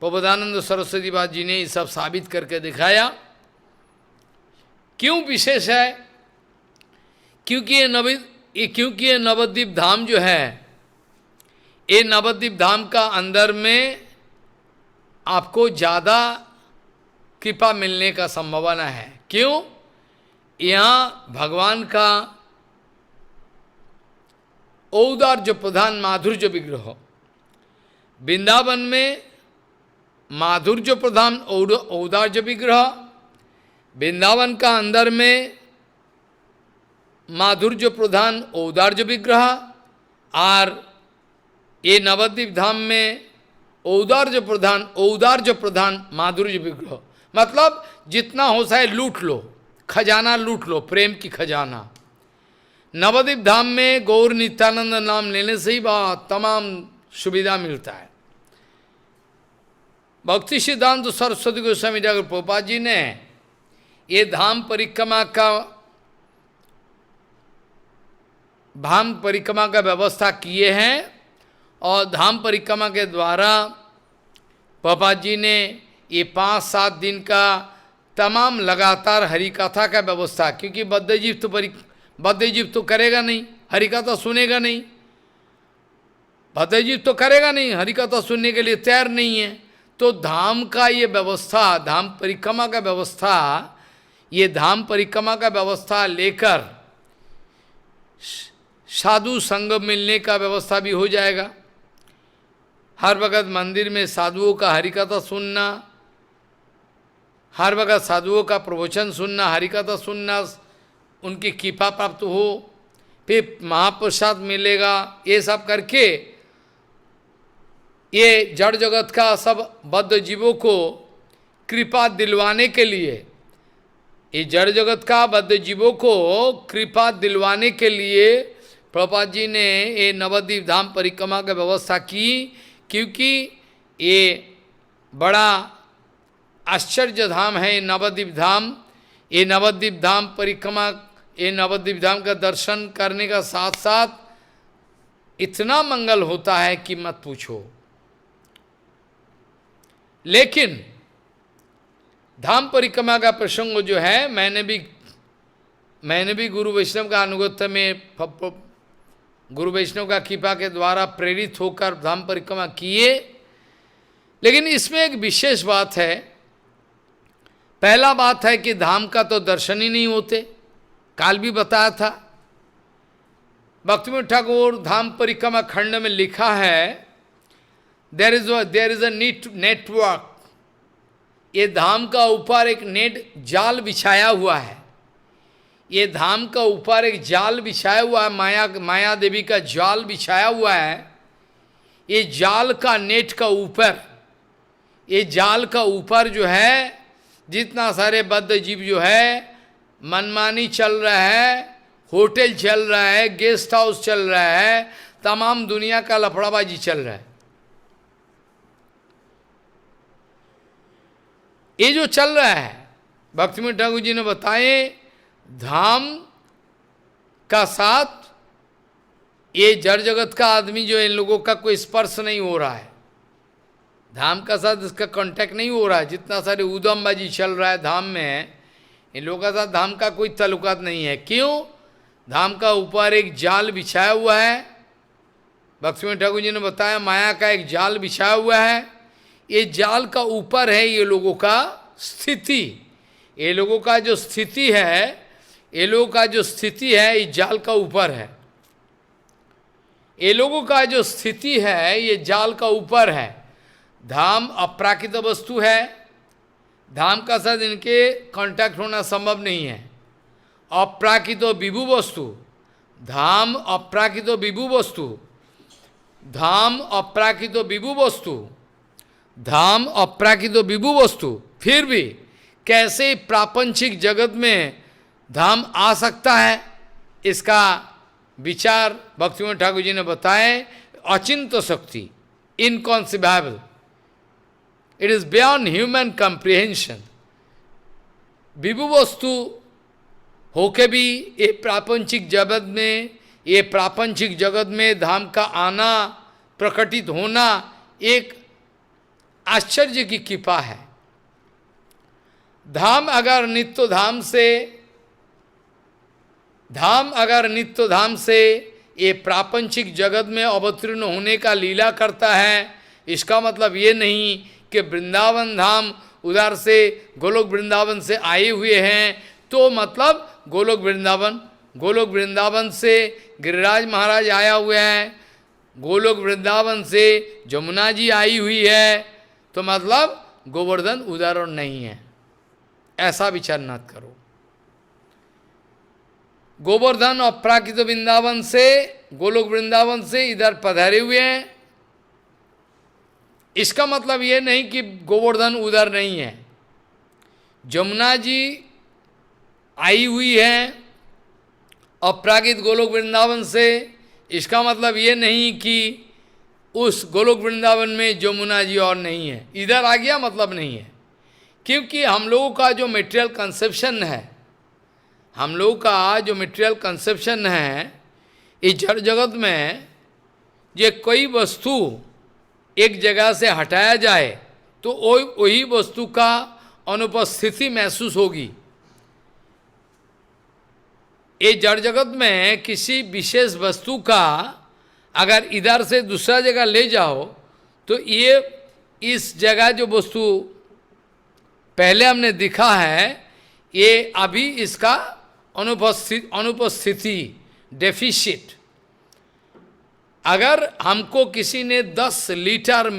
प्रबोधानंद सरस्वती बाबा जी ने ये सब साबित करके दिखाया। क्यों विशेष है? क्योंकि ये नवद्वीप धाम जो है, ये नवद्वीप धाम का अंदर में आपको ज़्यादा कृपा मिलने का संभावना है। क्यों? यहाँ भगवान का औदार्य प्रधान माधुर्य विग्रह, वृंदावन में माधुर्य प्रधान औदार्य विग्रह, वृंदावन का अंदर में माधुर्य प्रधान औदार्य विग्रह, और ये नवद्वीप धाम में औदार्य प्रधान माधुर्य विग्रह। मतलब जितना हो सके लूट लो, खजाना लूट लो, प्रेम की खजाना। नवद्वीप धाम में गौर नित्यानंद नाम लेने से ही तमाम सुविधा मिलता है। भक्ति सिद्धांत सरस्वती गोस्वामी ठाकुर प्रभुपाद जी ने ये धाम परिक्रमा का व्यवस्था किए हैं, और धाम परिक्रमा के द्वारा प्रभुपाद जी ने ये 5-7 दिन का तमाम लगातार हरिकथा का व्यवस्था, क्योंकि बद्धजीव तो करेगा नहीं, हरिकथा सुनेगा नहीं, बद्धजीव तो करेगा नहीं, हरिकथा सुनने के लिए तैयार नहीं है। तो धाम का ये व्यवस्था, धाम परिक्रमा का व्यवस्था, ये धाम परिक्रमा का व्यवस्था लेकर साधु संग मिलने का व्यवस्था भी हो जाएगा। हर वक्त मंदिर में साधुओं का हरिकथा सुनना, हर वक्त साधुओं का प्रवचन सुनना, हरिकथा सुनना, उनकी कृपा प्राप्त हो, फिर महाप्रसाद मिलेगा, ये सब करके ये जड़ जगत का सब बद्ध जीवों को कृपा दिलवाने के लिए, ये जड़ जगत का बद्ध जीवों को कृपा दिलवाने के लिए प्रभुपाद जी ने ये नवद्वीप धाम परिक्रमा की व्यवस्था की। क्योंकि ये बड़ा आश्चर्य धाम है नवद्वीप धाम। ये नवद्वीप धाम परिक्रमा, ये नवद्वीप धाम का दर्शन करने का साथ साथ इतना मंगल होता है कि मत पूछो। लेकिन धाम परिक्रमा का प्रसंग जो है, मैंने भी गुरु वैष्णव का अनुगत्य में, गुरु वैष्णव का कृपा के द्वारा प्रेरित होकर धाम परिक्रमा किए। लेकिन इसमें एक विशेष बात है। पहला बात है कि धाम का तो दर्शन ही नहीं होते, काल भी बताया था। भक्तिविनोद ठाकुर धाम परिक्रमा खंड में लिखा है, देयर इज अ नेटवर्क। ये धाम का ऊपर एक नेट जाल बिछाया हुआ है, ये धाम का ऊपर एक जाल बिछाया हुआ है, माया देवी का जाल बिछाया हुआ है। ये जाल का नेट का ऊपर, ये जाल का ऊपर जो है जितना सारे बद्ध जीव जो है मनमानी चल रहा है, होटल चल रहा है, गेस्ट हाउस चल रहा है, तमाम दुनिया का लफड़ाबाजी चल रहा है। ये जो चल रहा है, भक्तिविनोद ठाकुर जी ने बताए, धाम का साथ ये जड़ जगत का आदमी जो इन लोगों का कोई स्पर्श नहीं हो रहा है, धाम का साथ इसका कांटेक्ट नहीं हो रहा है। जितना सारे उदमबाजी चल रहा है धाम में, इन लोगों का साथ धाम का कोई ताल्लुकात नहीं है। क्यों? धाम का ऊपर एक जाल बिछाया हुआ है। भक्तिविनोद ठाकुर जी ने बताया, माया का एक जाल बिछाया हुआ है। ये जाल का ऊपर है ये लोगों का स्थिति। ये लोगों का जो स्थिति है, ये लोगों का जो स्थिति है, इस जाल का ऊपर है। ये लोगों का जो स्थिति है, ये जाल का ऊपर है। धाम अप्राकृत वस्तु है, धाम का साथ इनके कांटेक्ट होना संभव नहीं है। अप्राकृत विभु वस्तु, धाम अप्राकृत विभु वस्तु, धाम अप्राकृत विभु वस्तु, धाम अप्राकृत विभु वस्तु। फिर भी कैसे प्रापंचिक जगत में धाम आ सकता है, इसका विचार भक्तिविनोद ठाकुर जी ने बताए। अचिंत्य शक्ति, inconceivable, it is beyond human comprehension. विभु वस्तु होके भी ये प्रापंचिक जगत में, ये प्रापंचिक जगत में धाम का आना, प्रकटित होना एक आश्चर्य की कृपा है। धाम अगर नित्य धाम से, धाम अगर नित्य धाम से ये प्रापंचिक जगत में अवतीर्ण होने का लीला करता है, इसका मतलब ये नहीं कि वृंदावन धाम उधर से गोलोक वृंदावन से आए हुए हैं, तो मतलब गोलोक वृंदावन से गिरिराज महाराज आया हुआ है, गोलोक वृंदावन से जमुना जी आई हुई है, तो मतलब गोवर्धन उदाहरण नहीं है। ऐसा विचार मत करो। गोवर्धन अप्राकृत वृंदावन से, गोलोक वृंदावन से इधर पधारे हुए हैं, इसका मतलब ये नहीं कि गोवर्धन उधर नहीं है। जमुना जी आई हुई है अप्राकृत गोलोक वृंदावन से, इसका मतलब ये नहीं कि उस गोलोक वृंदावन में जमुना जी और नहीं है, इधर आ गया मतलब नहीं है। क्योंकि हम लोगों का जो मटेरियल कंसेप्शन है, हम लोगों का जो मटेरियल कंसेप्शन है, इस जड़ जगत में ये कोई वस्तु एक जगह से हटाया जाए तो वही वस्तु का अनुपस्थिति महसूस होगी। ये जड़ जगत में किसी विशेष वस्तु का अगर इधर से दूसरा जगह ले जाओ तो ये इस जगह जो वस्तु पहले हमने दिखा है, ये अभी इसका अनुपस्थिति डेफिशिट। अगर हमको किसी ने 10 लीटर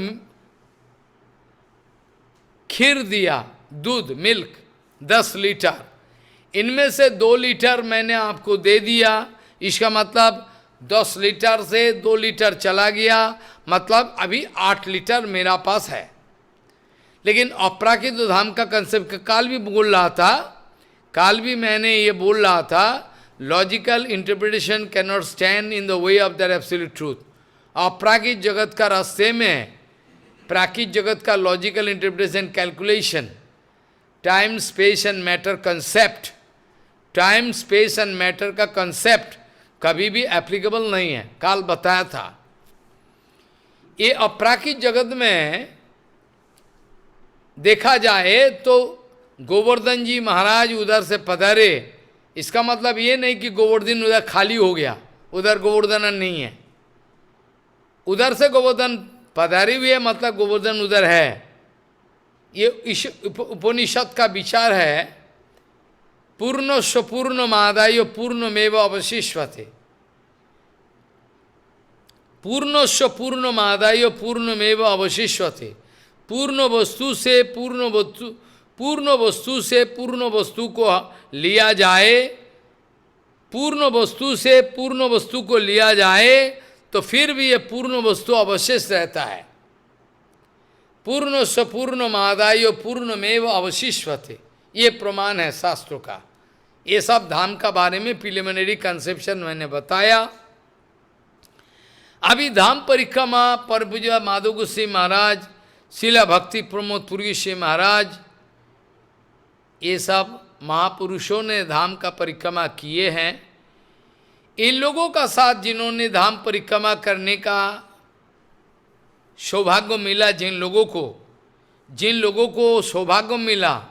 खीर दिया, दूध मिल्क 10 लीटर, इनमें से 2 लीटर मैंने आपको दे दिया, इसका मतलब 10 लीटर से 2 लीटर चला गया, मतलब अभी 8 लीटर मेरा पास है। लेकिन अप्राकृत धाम का कंसेप्ट काल भी बोल रहा था, काल भी मैंने ये बोल रहा था, logical interpretation can not stand in the way of that absolute truth. अप्राकृत जगत का रास्ते में प्राकृत जगत का logical interpretation, calculation, time space and matter concept, time space and matter का कंसेप्ट कभी भी एप्लीकेबल नहीं है, काल बताया था। ये अपराकृत जगत में देखा जाए तो गोवर्धन जी महाराज उधर से पधारे, इसका मतलब ये नहीं कि गोवर्धन उधर खाली हो गया, उधर गोवर्धन नहीं है। उधर से गोवर्धन पधारी हुई है, मतलब गोवर्धन उधर है। ये उपनिषद का विचार है, पूर्णस्व पूर्णमादाय पूर्णमेव अवशिष्यते, पूर्णस्व पूर्णमादाय पूर्णमेव अवशिष्यते। पूर्ण वस्तु से पूर्ण वस्तु को लिया जाए, पूर्ण वस्तु से पूर्ण वस्तु को लिया जाए तो फिर भी ये पूर्ण वस्तु अवशेष रहता है। पूर्ण सपूर्ण मादाय पूर्णमेव अवशिष्यते, ये प्रमाण है शास्त्रों का। ये सब धाम का बारे में प्रिलिमिनरी कंसेप्शन मैंने बताया। अभी धाम परिक्रमा पर पूज्य माधव गोस्वामी महाराज, शिला भक्ति प्रमोद पुरी श्री महाराज, ये सब महापुरुषों ने धाम का परिक्रमा किए हैं। इन लोगों का साथ जिन्होंने धाम परिक्रमा करने का सौभाग्य मिला, जिन लोगों को सौभाग्य मिला,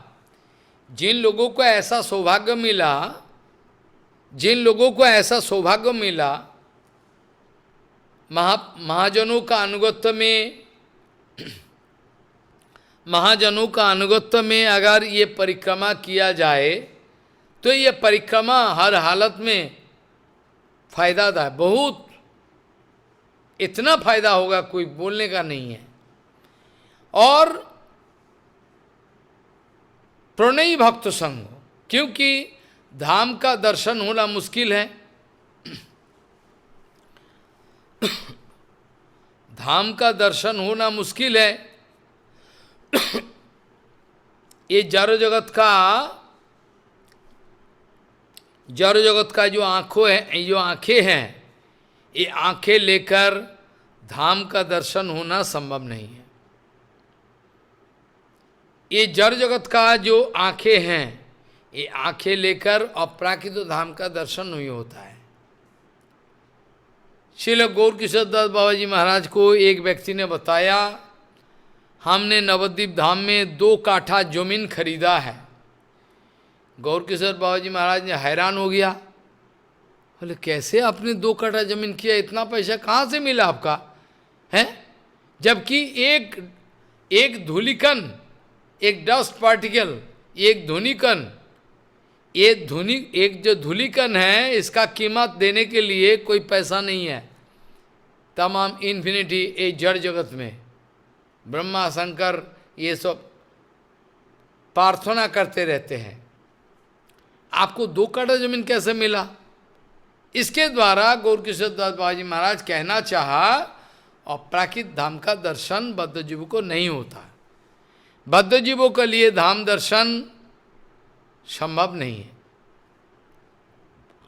जिन लोगों को ऐसा सौभाग्य मिला, जिन लोगों को ऐसा सौभाग्य मिला, महाजनों का अनुगत्य में अगर ये परिक्रमा किया जाए तो ये परिक्रमा हर हालत में फायदादायक, बहुत इतना फायदा होगा कोई बोलने का नहीं है। और प्रणयी भक्त संग, क्योंकि धाम का दर्शन होना मुश्किल है, धाम का दर्शन होना मुश्किल है। ये जड़ जगत का जो आंखें हैं, ये आंखें लेकर धाम का दर्शन होना संभव नहीं है। ये जड़ जगत का जो आंखें हैं, ये आंखें लेकर अपराकृत धाम का दर्शन नहीं होता है। श्रील गौर किशोर दास बाबा जी महाराज को एक व्यक्ति ने बताया, हमने नवद्वीप धाम में 2 काठा जमीन खरीदा है। गौर किशोर बाबा जी महाराज ने हैरान हो गया, बोले कैसे आपने 2 काठा जमीन किया, इतना पैसा कहाँ से मिला आपका है? जबकि एक धूलिकण, एक डस्ट पार्टिकल, एक धूलिकण, एक जो धूलिकण है, इसका कीमत देने के लिए कोई पैसा नहीं है। तमाम इन्फिनिटी ये जड़ जगत में ब्रह्मा शंकर ये सब प्रार्थना करते रहते हैं, आपको 2 काठा जमीन कैसे मिला? इसके द्वारा गौर किशोर दास बाबा जी महाराज कहना चाहा, अपराकृत धाम का दर्शन बद्धजीवों को नहीं होता। बद्धजीवों के लिए धाम दर्शन संभव नहीं है।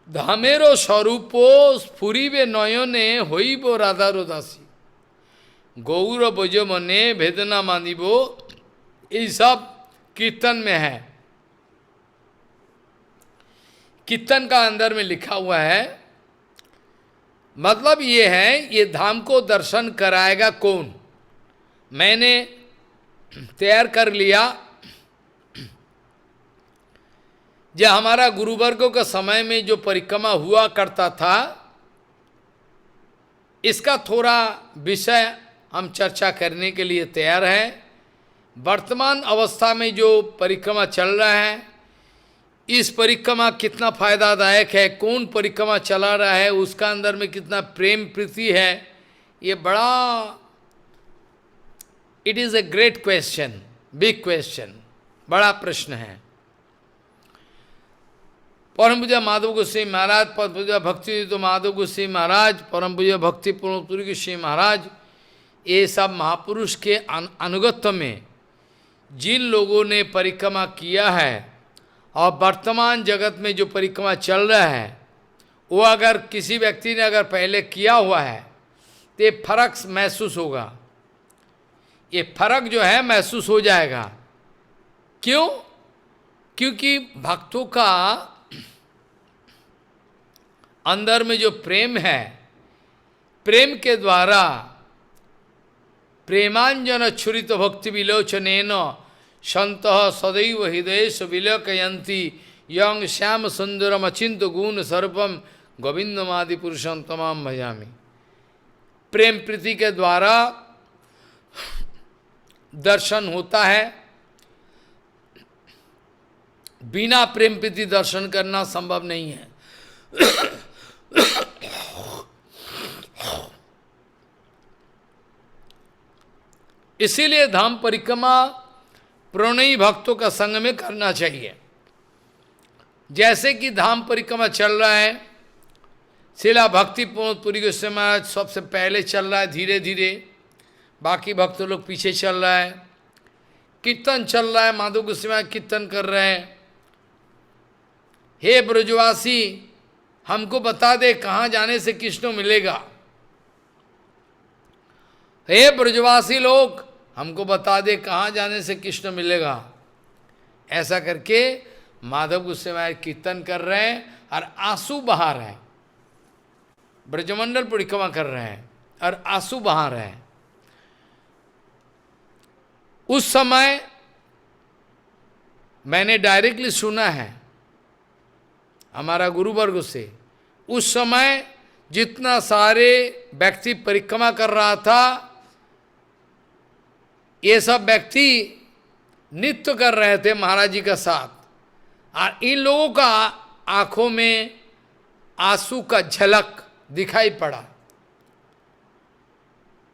धामेरो स्वरूपो स्फुरिबे नयने होइबो राधारो दासी, गौर बज मने भेदना मानिबो, ये सब कीर्तन में है। कीर्तन का अंदर में लिखा हुआ है। मतलब ये है, ये धाम को दर्शन कराएगा कौन? मैंने तैयार कर लिया, जब हमारा गुरुवर्गों का समय में जो परिक्रमा हुआ करता था, इसका थोड़ा विषय हम चर्चा करने के लिए तैयार हैं। वर्तमान अवस्था में जो परिक्रमा चल रहा है, इस परिक्रमा कितना फायदादायक है, कौन परिक्रमा चला रहा है, उसका अंदर में कितना प्रेम प्रीति है, ये बड़ा, it is a great question, big question, बड़ा प्रश्न है। परम पूज्य माधव गोस्वामी महाराज, परम पूज्य भक्ति तो माधव गोस्वामी महाराज, परम पूज्य भक्ति पूर्ण गोस्वामी महाराज, ये सब महापुरुष के अनुगत्य में जिन लोगों ने परिक्रमा किया है और वर्तमान जगत में जो परिक्रमा चल रहा है, वो अगर किसी व्यक्ति ने अगर पहले किया हुआ है तो ये फर्क महसूस होगा, ये फर्क जो है महसूस हो जाएगा। क्यों? क्योंकि भक्तों का अंदर में जो प्रेम है, प्रेम के द्वारा प्रेमांजन छुरित भक्ति विलोचनेन संतः सदैव हृदय विलोकयंती यंग श्याम सुंदरम अचिंत गुण सर्वम गोविंदमादि पुरुषम तमाम भजामि। प्रेम प्रीति के द्वारा दर्शन होता है, बिना प्रेम प्रीति दर्शन करना संभव नहीं है। इसीलिए धाम परिक्रमा प्रणयी भक्तों का संग में करना चाहिए। जैसे कि धाम परिक्रमा चल रहा है, शिला भक्ति पुरी गोस्वामी महाराज सबसे पहले चल रहा है, धीरे धीरे बाकी भक्त लोग पीछे चल रहा है। कीर्तन चल रहा है, माधव गोस्वामी महाराज कीर्तन कर रहे हैं, हे ब्रजवासी, हमको बता दे कहाँ जाने से कृष्ण मिलेगा। हे ब्रजवासी लोग, हमको बता दे कहाँ जाने से कृष्ण मिलेगा। ऐसा करके माधव गोस्वामी कीर्तन कर रहे हैं और आंसू बहा रहे हैं, ब्रजमंडल परिक्रमा कर रहे हैं और आंसू बहा रहे हैं। उस समय मैंने डायरेक्टली सुना है हमारा गुरुवर्ग से, उस समय जितना सारे व्यक्ति परिक्रमा कर रहा था, ये सब व्यक्ति नृत्य कर रहे थे महाराज जी का साथ, और इन लोगों का आंखों में आंसू का झलक दिखाई पड़ा।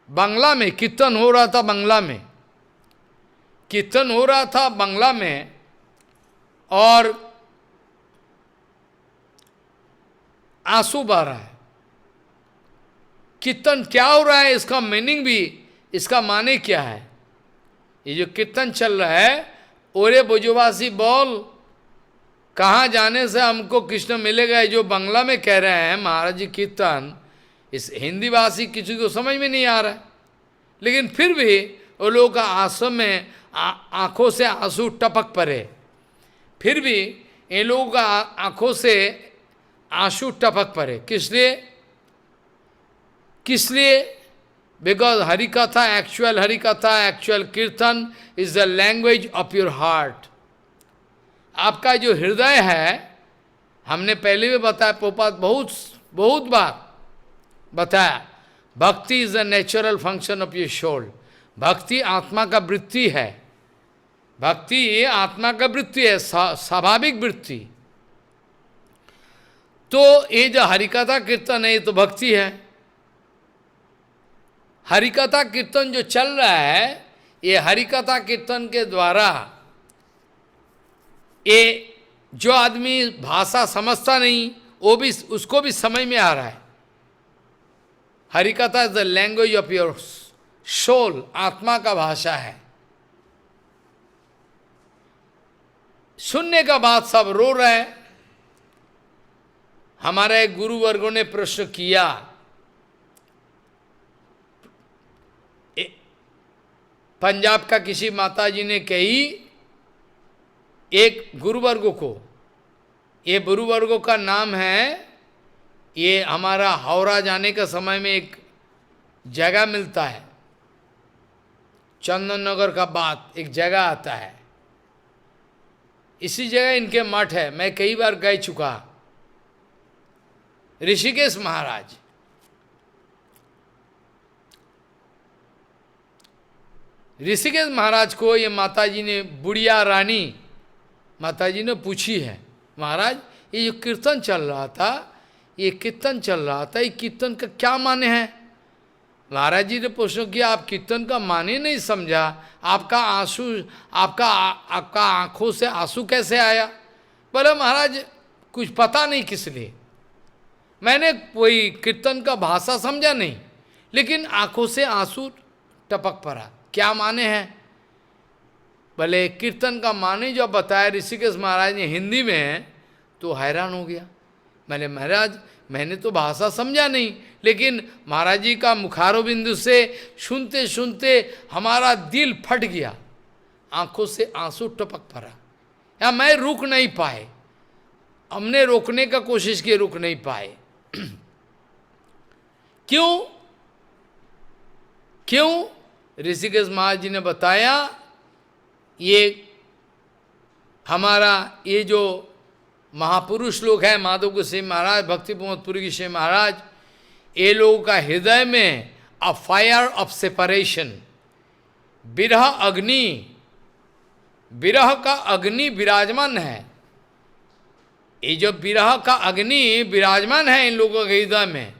बंगला में कीर्तन हो रहा था, बंगला में कीर्तन हो रहा था बंगला में, और आंसू बह रहा है। कीर्तन क्या हो रहा है, इसका मीनिंग भी, इसका माने क्या है। ये जो कीर्तन चल रहा है, ओरे ब्रजवासी बोल कहाँ जाने से हमको कृष्ण मिलेगा, जो बंगला में कह रहे हैं महाराज जी कीर्तन, इस हिंदी भाषी किसी को समझ में नहीं आ रहा है। लेकिन फिर भी वो लोगों का आंसू में आंखों से आंसू टपक पड़े, फिर भी इन लोगों का आंखों से आंसू टपक पड़े। किस लिए? किस लिए? बिकॉज हरिकथा, एक्चुअल हरिकथा, एक्चुअल कीर्तन is the language of your heart. आपका जो हृदय है, हमने पहले भी बताया, पोपात बहुत बार बताया, bhakti is the natural function of your soul. भक्ति आत्मा का वृत्ति है, भक्ति आत्मा का वृत्ति है, स्वाभाविक वृत्ति। तो ये जो हरिकथा कीर्तन है, ये तो भक्ति है। हरिकथा कीर्तन जो चल रहा है, ये हरिकथा कीर्तन के द्वारा ये जो आदमी भाषा समझता नहीं, वो भी, उसको भी समझ में आ रहा है। Harikatha is the language of your soul, आत्मा का भाषा है। सुनने का बाद सब रो रहे हैं। हमारे गुरुवर्गों ने प्रश्न किया, पंजाब का किसी माताजी ने कही एक गुरुवर्गों को, ये गुरुवर्गों का नाम है, ये हमारा हावड़ा जाने का समय में एक जगह मिलता है, चंदन नगर का बाद एक जगह आता है, इसी जगह इनके मठ है। मैं कई बार गए चुका। ऋषिकेश महाराज, ऋषिकेश महाराज को ये माताजी ने, बुढ़िया रानी माताजी ने पूछी है, महाराज ये जो कीर्तन चल रहा था, ये कीर्तन चल रहा था, ये कीर्तन का क्या माने है। महाराज जी ने प्रश्न किया, आप कीर्तन का माने नहीं समझा, आपका आंसू, आपका आंखों से आंसू कैसे आया। बोले महाराज कुछ पता नहीं किस लिए, मैंने कोई कीर्तन का भाषा समझा नहीं, लेकिन आंखों से आंसू टपक पड़ा। क्या माने हैं? भले कीर्तन का माने जो बताया ऋषिकेश महाराज ने हिंदी में, तो हैरान हो गया। मैंने महाराज मैंने तो भाषा समझा नहीं, लेकिन महाराज जी का मुखारो बिंदु से सुनते सुनते हमारा दिल फट गया, आंखों से आंसू टपक पड़ा। या मैं रुक नहीं पाए, हमने रोकने का कोशिश की, रुक नहीं पाए। क्यों? क्यों? ऋषिकेश महाराज जी ने बताया, ये हमारा ये जो महापुरुष लोग हैं, माधव गोस्वामी महाराज, भक्ति प्रमोद पुरी गोस्वामी महाराज, ये लोगों का हृदय में अ फायर ऑफ सेपरेशन, विरह अग्नि, विरह का अग्नि विराजमान है। ये जो विरह का अग्नि विराजमान है इन लोगों के हृदय में,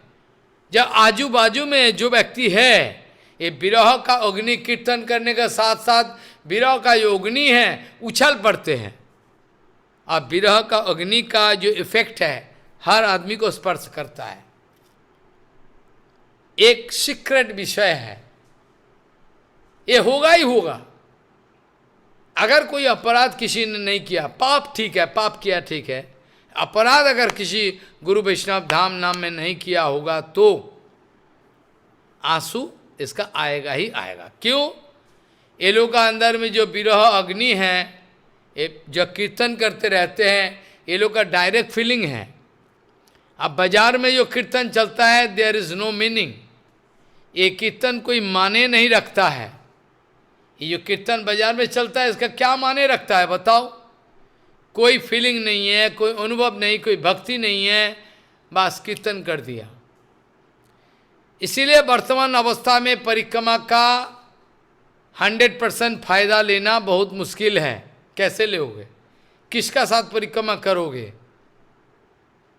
जब आजू बाजू में जो व्यक्ति है, ये विरह का अग्नि कीर्तन करने के साथ साथ विरह का जो अग्नि है उछल पड़ते हैं। अब विरह का अग्नि का जो इफेक्ट है हर आदमी को स्पर्श करता है। एक सीक्रेट विषय है, ये होगा ही होगा। अगर कोई अपराध किसी ने नहीं किया, पाप ठीक है, पाप किया ठीक है, अपराध अगर किसी गुरु वैष्णव धाम नाम में नहीं किया होगा तो आंसू इसका आएगा ही आएगा। क्यों? ये लोग का अंदर में जो विरह अग्नि है, ये जो कीर्तन करते रहते हैं, ये लोग का डायरेक्ट फीलिंग है। अब बाजार में जो कीर्तन चलता है, देयर इज नो मीनिंग। ये कीर्तन कोई माने नहीं रखता है। ये जो कीर्तन बाजार में चलता है, इसका क्या माने रखता है बताओ? कोई फीलिंग नहीं है, कोई अनुभव नहीं, कोई भक्ति नहीं है, बस कीर्तन कर दिया। इसीलिए वर्तमान अवस्था में परिक्रमा का 100% फायदा लेना बहुत मुश्किल है। कैसे लोगे? किसका साथ परिक्रमा करोगे?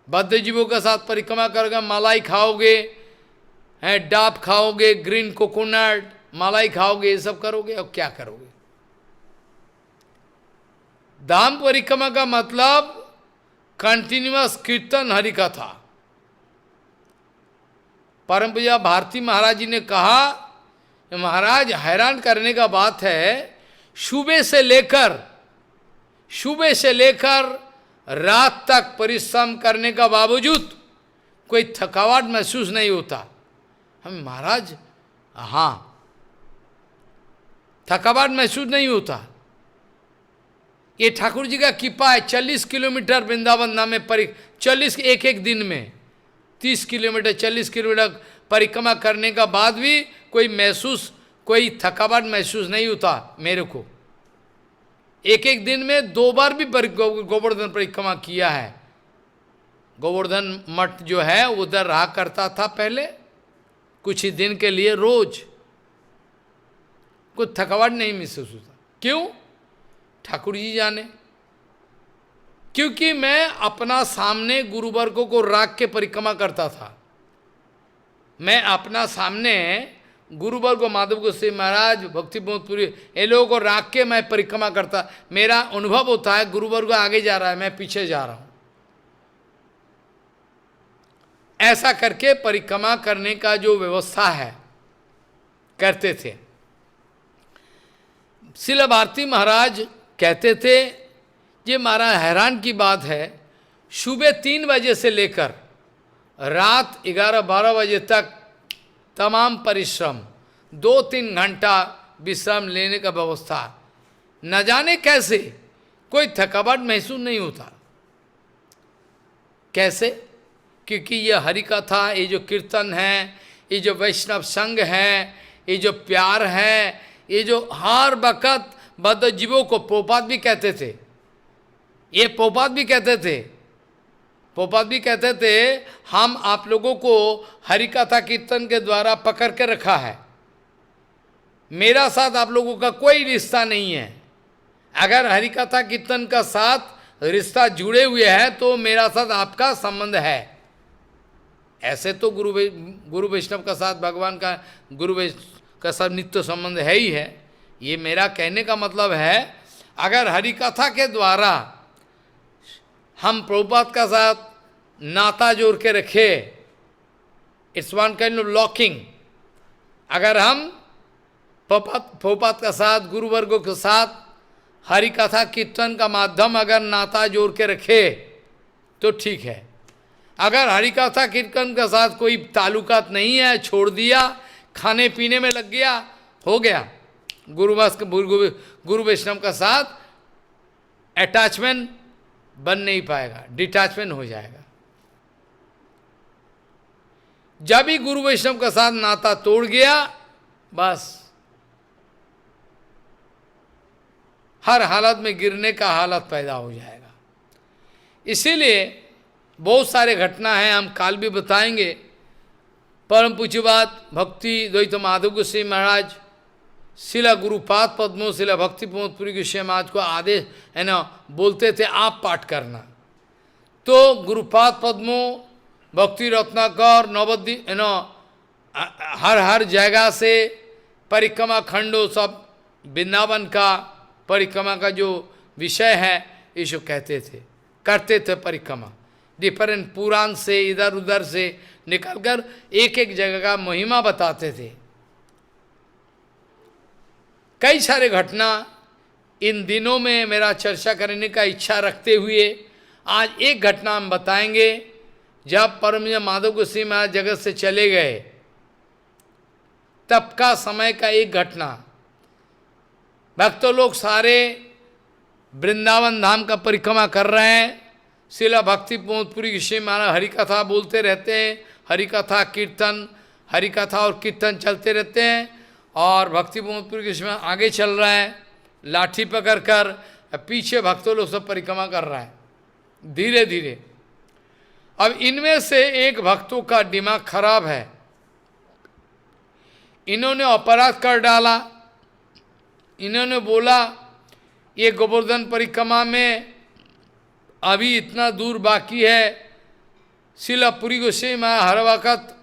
बद्ध जीवों के साथ परिक्रमा करोगे, मलाई खाओगे, डाब खाओगे, ग्रीन कोकोनट, मलाई खाओगे, ये सब करोगे, और क्या करोगे? धाम परिक्रमा का मतलब कंटिन्यूअस कीर्तन हरि कथा। परम पूज्य भारती महाराज जी ने कहा, महाराज हैरान करने का बात है, सुबह से लेकर रात तक परिश्रम करने का बावजूद कोई थकावट महसूस नहीं होता। हम महाराज, हाँ, थकावट महसूस नहीं होता। ये ठाकुर जी का कृपा है। 40 किलोमीटर वृंदावन नाम में 40 एक दिन में 30 किलोमीटर 40 किलोमीटर परिक्रमा करने का बाद भी कोई थकावट महसूस नहीं होता मेरे को। एक दिन में 2 बार भी गोवर्धन परिक्रमा किया है। गोवर्धन मठ जो है उधर रहा करता था पहले कुछ ही दिन के लिए, रोज कुछ थकावट नहीं महसूस होता। क्यों? ठाकुर जी जाने। क्योंकि मैं अपना सामने गुरुवर्गों को रख के परिक्रमा करता था। मैं अपना सामने गुरुवर्ग को, माधव गोस्वामी महाराज, भक्ति पुरी, ये लोगों को रख के मैं परिक्रमा करता। मेरा अनुभव होता है गुरुवर्ग आगे जा रहा है, मैं पीछे जा रहा हूं। ऐसा करके परिक्रमा करने का जो व्यवस्था है करते थे। श्रील भारती महाराज कहते थे, ये महाराज हैरान की बात है, सुबह 3 बजे से लेकर रात 11-12 बजे तक तमाम परिश्रम, 2-3 घंटा विश्राम लेने का व्यवस्था, न जाने कैसे कोई थकावट महसूस नहीं होता। कैसे? क्योंकि ये हरि कथा, ये जो कीर्तन है, ये जो वैष्णव संघ है, ये जो प्यार है, ये जो हर वक़्त बद्ध जीवों को, पोपात भी कहते थे, ये पोपात भी कहते थे, हम आप लोगों को हरि कथा कीर्तन के द्वारा पकड़ के रखा है। मेरा साथ आप लोगों का कोई रिश्ता नहीं है। अगर हरि कथा कीर्तन का साथ रिश्ता जुड़े हुए हैं तो मेरा साथ आपका संबंध है। ऐसे तो गुरु वैष्णव का साथ, भगवान का गुरु वैष्णव का साथ नित्य संबंध है ही है। ये मेरा कहने का मतलब है, अगर हरि कथा के द्वारा हम प्रभुपाद का साथ नाता जोड़ के रखे, it's one kind of locking. अगर हम प्रभुपाद का साथ, गुरुवर्गों के साथ हरि कथा कीर्तन का माध्यम अगर नाता जोड़ के रखे तो ठीक है। अगर हरि कथा कीर्तन के साथ कोई ताल्लुकात नहीं है, छोड़ दिया, खाने पीने में लग गया, हो गया, गुरु वैष्णव का साथ अटैचमेंट बन नहीं पाएगा, डिटैचमेंट हो जाएगा। जब भी गुरु वैष्णव का साथ नाता तोड़ गया, बस हर हालत में गिरने का हालत पैदा हो जाएगा। इसीलिए बहुत सारे घटना हैं, हम काल भी बताएंगे। परम पूज्य बात भक्ति द्वैत माधव गोस्वामी महाराज शिला गुरुपाद पद्मों, शिला भक्ति प्रमोद पुरी गोस्वामी महाराज को आदेश है ना, बोलते थे आप पाठ करना। तो गुरुपाद पद्मों, भक्ति रत्नाकर, नवद्वीप है ना, हर जगह से परिक्रमा खंडों, सब वृंदावन का परिक्रमा का जो विषय है, यीशु कहते थे, करते थे परिक्रमा। डिफरेंट पुराण से इधर उधर से निकलकर एक एक जगह का महिमा बताते थे। कई सारे घटना इन दिनों में मेरा चर्चा करने का इच्छा रखते हुए आज एक घटना हम बताएंगे। जब परमहंस माधव गोसाई महाराज जगत से चले गए, तब का समय का एक घटना। भक्तों लोग सारे वृंदावन धाम का परिक्रमा कर रहे हैं। श्रील भक्ति प्रमोदपुरी गोसाई महाराज हरि कथा बोलते रहते हैं, हरि कथा कीर्तन, हरि कथा और कीर्तन चलते रहते हैं। और भक्ति प्रमोदपुरी गोसाई महाराज आगे चल रहा है लाठी पकड़ कर, पीछे भक्तों लोग सब परिक्रमा कर रहा है धीरे धीरे। अब इनमें से एक भक्तों का दिमाग खराब है, इन्होंने अपराध कर डाला। इन्होंने बोला ये गोवर्धन परिक्रमा में अभी इतना दूर बाकी है। शिलापुरी गोसाई महाराज हर वक्त,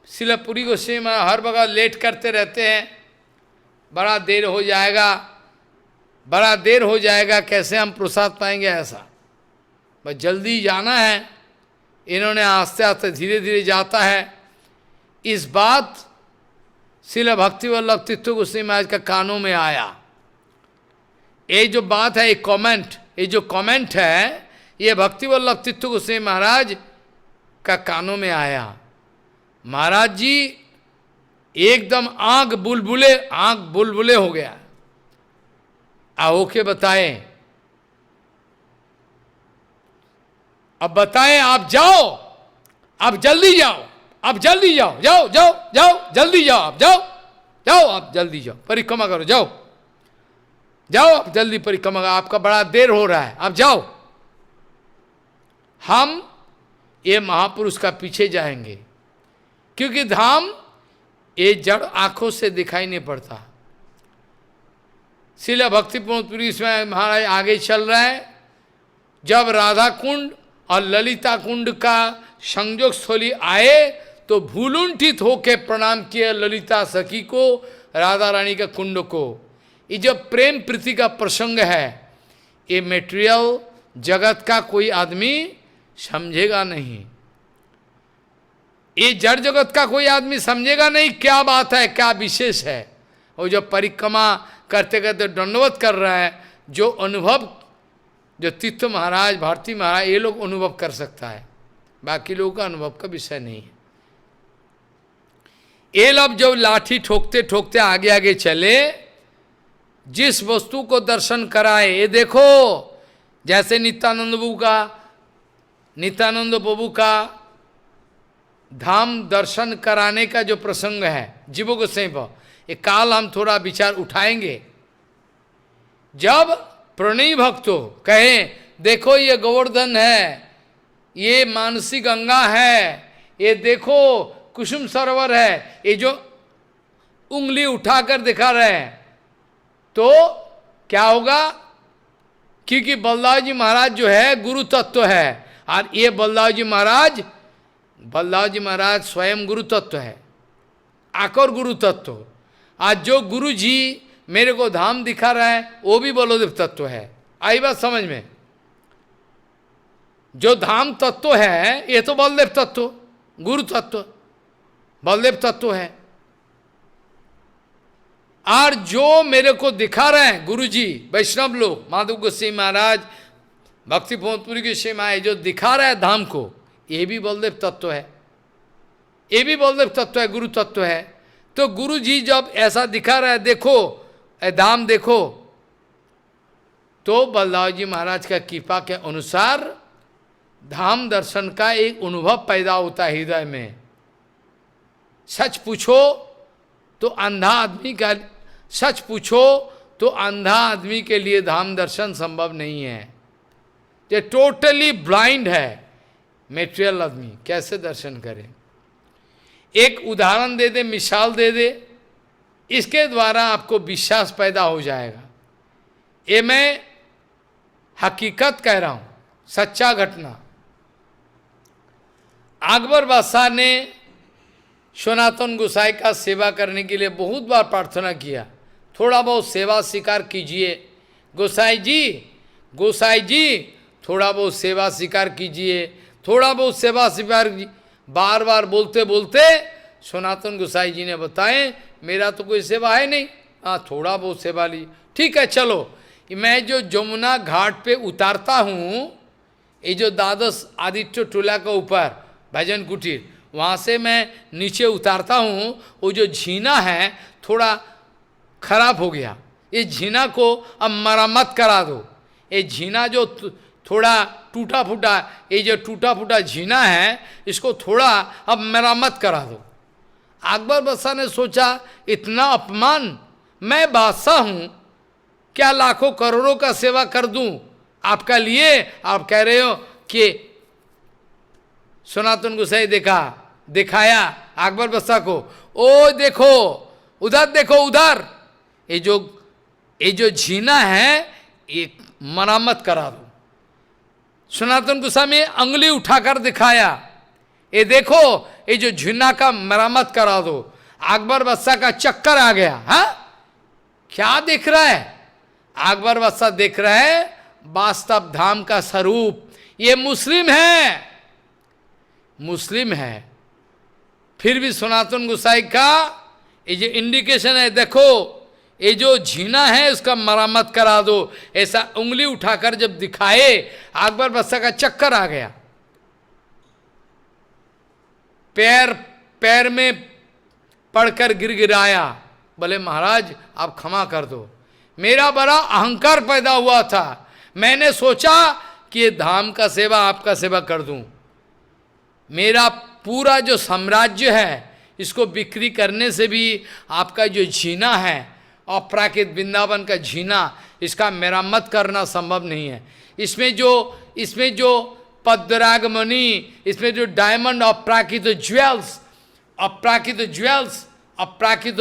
शिलापुरी गोसाई महाराज हर वक्त लेट करते रहते हैं, बड़ा देर हो जाएगा, बड़ा देर हो जाएगा, कैसे हम प्रसाद पाएंगे ऐसा, बस जल्दी जाना है। इन्होंने आस्ते आस्ते धीरे धीरे जाता है। इस बात श्रील भक्ति वल्लभ तीर्थ गोसाई महाराज का कानों में आया। ये जो बात है, एक कमेंट, ये जो कमेंट है, ये भक्ति वल्लभ तीर्थ गोसाई महाराज का कानों में आया। महाराज जी एकदम आंख बुलबुले हो गया। आओ के बताएं, अब बताएं, आप जाओ, आप जल्दी जाओ, आप जल्दी जाओ, जाओ जाओ जाओ, जल्दी जाओ, आप जाओ जाओ, आप जल्दी जाओ, परिक्रमा करो, जाओ जाओ, आप जल्दी परिक्रमा करो, आपका बड़ा देर हो रहा है, आप जाओ। हम ये महापुरुष का पीछे जाएंगे, क्योंकि धाम ये जड़ आंखों से दिखाई नहीं पड़ता। श्रील भक्ति प्रमोदपुरी महाराज आगे चल रहा है। जब राधा कुंड और ललिता कुंड का संयोग स्थली आए तो भूलुंठित होकर प्रणाम किया ललिता सखी को, राधा रानी का कुंड को। ये जो प्रेम प्रीति का प्रसंग है, ये मेटेरियल जगत का कोई आदमी समझेगा नहीं, ये जड़ जगत का कोई आदमी समझेगा नहीं क्या बात है, क्या विशेष है। और जो परिक्रमा करते करते दंडवत कर रहा है, जो अनुभव जो तीर्थ महाराज, भारती महाराज, ये लोग अनुभव कर सकता है, बाकी लोगों का अनुभव का विषय नहीं है। ये लोग जो लाठी ठोकते ठोकते आगे आगे चले, जिस वस्तु को दर्शन कराए, ये देखो जैसे नित्यानंद प्रभु का धाम दर्शन कराने का जो प्रसंग है जीवो गोसाई पर, ये काल हम थोड़ा विचार उठाएंगे। जब प्रणयी भक्तों कहें देखो ये गोवर्धन है, ये मानसी गंगा है, ये देखो कुसुम सरोवर है, ये जो उंगली उठाकर दिखा रहे हैं, तो क्या होगा? क्योंकि बलदाव जी महाराज जो है गुरु तत्व है, और ये बलदाव जी महाराज स्वयं गुरु तत्व है, आकर गुरु तत्व। आज जो गुरु जी मेरे को धाम दिखा रहा है वो भी बलदेव तत्व है। आई बात समझ में? जो धाम तत्व है ये तो बलदेव तत्व, गुरु तत्व बलदेव तत्व है। और जो मेरे को दिखा रहे हैं गुरु जी, वैष्णव लोग, माधव गोसाई महाराज, भक्ति प्रमोदपुरी गोसाई महाराज जो दिखा रहे हैं धाम को, ये भी बलदेव तत्व है, ये भी बलदेव तत्व है, गुरु तत्व है। तो गुरु जी जब ऐसा दिखा रहा है, देखो धाम देखो, तो बलदाव जी महाराज का कृपा के अनुसार धाम दर्शन का एक अनुभव पैदा होता है हृदय में। सच पूछो तो अंधा आदमी का, सच पूछो तो अंधा आदमी के लिए धाम दर्शन संभव नहीं है। ये टोटली ब्लाइंड है, मेटेरियल आदमी कैसे दर्शन करे? एक उदाहरण दे दे, मिसाल दे दे, इसके द्वारा आपको विश्वास पैदा हो जाएगा। ये मैं हकीकत कह रहा हूं, सच्चा घटना। अकबर बादशाह ने सनातन गोसाई का सेवा करने के लिए बहुत बार प्रार्थना किया, थोड़ा बहुत सेवा स्वीकार कीजिए गोसाई जी, थोड़ा बहुत सेवा स्वीकार कीजिए, थोड़ा बहुत सेवा स्वीकार कीजिए। बार बार बोलते बोलते सनातन गोसाई जी ने बताए मेरा तो कोई सेवा है नहीं, हाँ थोड़ा बहुत सेवा ली, ठीक है चलो मैं जो जमुना घाट पे उतारता हूँ, ये जो द्वादश आदित्य टोला के ऊपर भजन कुटीर, वहाँ से मैं नीचे उतारता हूँ, वो जो झीना है थोड़ा खराब हो गया, ये झीना को अब मरम्मत करा दो। ये झीना जो थोड़ा टूटा फूटा, ये जो टूटा फूटा झीना है, इसको थोड़ा अब मरम्मत करा दो। अकबर बादशाह ने सोचा इतना अपमान, मैं बादशाह हूँ, क्या लाखों करोड़ों का सेवा कर दूं आपका लिए, आप कह रहे हो कि सनातन गोसाई दिखाया अकबर बादशाह को, ओ देखो उधर, देखो उधर, ये जो झीना है ये मरम्मत करा दो। सनातन गोसाई अंगुली उठाकर दिखाया, ये देखो ये जो झीना का मरम्मत करा दो। अकबर बादशाह का चक्कर आ गया। हाँ, क्या देख रहा है अकबर बादशाह? देख रहा है वास्तव धाम का स्वरूप, ये मुस्लिम है, मुस्लिम है। फिर भी सनातन गोसाई का ये जो इंडिकेशन है, देखो ये जो झीना है उसका मरम्मत करा दो, ऐसा उंगली उठाकर जब दिखाए, अकबर बादशाह का चक्कर आ गया। पैर में पड़कर गिड़गिड़ाया, बोले महाराज आप क्षमा कर दो, मेरा बड़ा अहंकार पैदा हुआ था, मैंने सोचा कि ये धाम का सेवा आपका सेवा कर दूं, मेरा पूरा जो साम्राज्य है इसको बिक्री करने से भी आपका जो झीना है, अपराकृत वृंदावन का झीना, इसका मरम्मत करना संभव नहीं है। इसमें जो पद्मरागमणि, इसमें जो डायमंड, अपराकृत ज्वेल्स, अपराकृत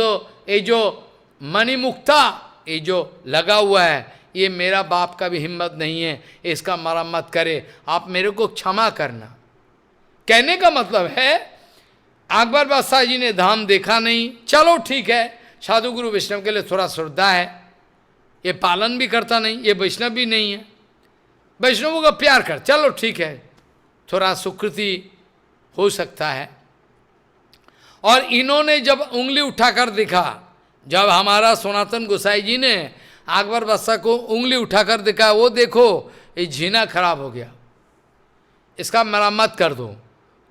ये जो मणिमुक्ता ये जो लगा हुआ है, ये मेरा बाप का भी हिम्मत नहीं है इसका मरम्मत करे, आप मेरे को क्षमा करना। कहने का मतलब है अकबर बादशाह जी ने धाम देखा नहीं, चलो ठीक है, साधु गुरु वैष्णव के लिए थोड़ा श्रद्धा है, ये पालन भी करता नहीं, ये वैष्णव भी नहीं है, वैष्णवों का प्यार कर, चलो ठीक है, थोड़ा सुकृति हो सकता है। और इन्होंने जब उंगली उठाकर देखा, जब हमारा सनातन गोसाई जी ने अकबर बादशाह को उंगली उठाकर देखा, वो देखो ये झीना खराब हो गया, इसका मरम्मत कर दो।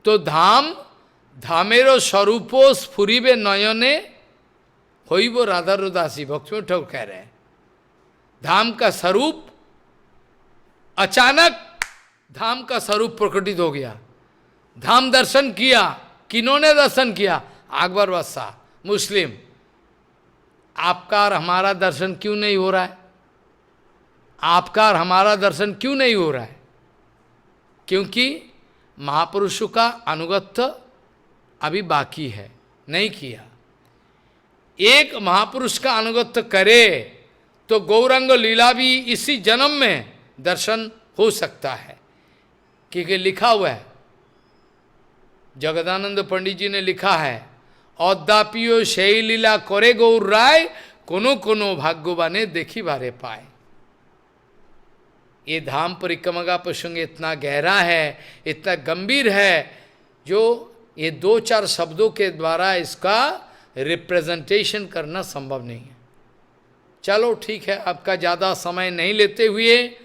तो धामेरो स्वरूपो स्फुरिबे नयने होइबो राधा रुदासी, भक्ति में ठाकुर कह रहे हैं, धाम का स्वरूप अचानक धाम का स्वरूप प्रकटित हो गया। धाम दर्शन किया, किन्होंने दर्शन किया? अकबर बादशाह, मुस्लिम। आपका और हमारा दर्शन क्यों नहीं हो रहा है? आपका और हमारा दर्शन क्यों नहीं हो रहा है? क्योंकि महापुरुषों का अनुगत्य अभी बाकी है, नहीं किया। एक महापुरुष का अनुगत्य करे तो गौरंग लीला भी इसी जन्म में दर्शन हो सकता है, क्योंकि लिखा हुआ है, जगदानंद पंडित जी ने लिखा है, औदापियो शैली लीला करे गौर राय, कोनो कोनो भाग्यवाने देखी बारे पाए। ये धाम परिक्रमा का प्रसंग इतना गहरा है, इतना गंभीर है, जो ये दो चार शब्दों के द्वारा इसका रिप्रेजेंटेशन करना संभव नहीं है। चलो ठीक है, आपका ज़्यादा समय नहीं लेते हुए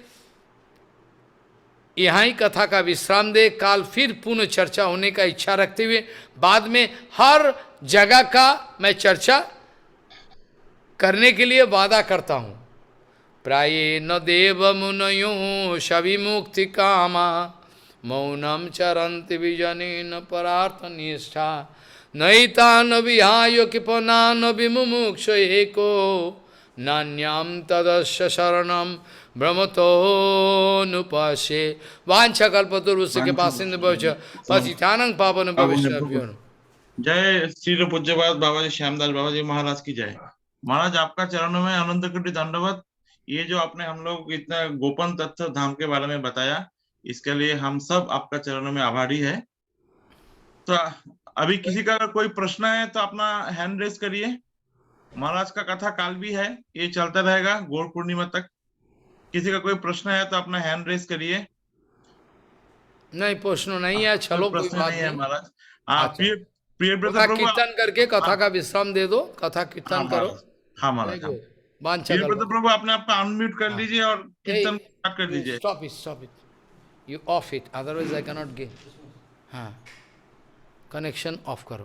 यहाँ ही कथा का विश्राम दे, काल फिर पुनः चर्चा होने का इच्छा रखते हुए बाद में हर जगह का मैं चर्चा करने के लिए वादा करता हूँ। प्राये न देव मुनयो शविमुक्ति कामा, मौनम चरंति विजने न परार्थ निष्ठा, नैतान विहाय कृपनान विमुमुक्ष एको, नान्याम तदस्य शरणम ब्रह्मतोनुपासे। वांछा कल्पतरुस्य के पास पतितानंग पावन भविष्य। जय श्री पूज्यपाद बाबा जी श्यामदास बाबा जी महाराज की जय। महाराज आपका चरणों में अनंत कोटि दंडवत। ये जो आपने हम लोग इतना गोपन तत्व धाम के बारे में बताया, इसके लिए हम सब आपका चरणों में आभारी है। तो अभी किसी का अगर कोई प्रश्न है तो अपना हैंड रेस करिए। महाराज का कथा काल भी है, ये चलता रहेगा गौर पूर्णिमा तक। किसी का कोई प्रश्न है तो अपना हैंड रेस करिए। नहीं, प्रश्न नहीं है, चलो कोई बात नहीं है महाराज। आप प्रिय ब्रदर प्रभु कीर्तन करके कथा का विश्राम दे दो, कथा कीर्तन करो। हाँ महाराज, प्रिय ब्रदर प्रभु आपने आपका अनम्यूट कर लीजिए और कीर्तन स्टार्ट कर दीजिए। Stop it, stop it. You off it, otherwise I cannot get. हाँ, कनेक्शन ऑफ करो.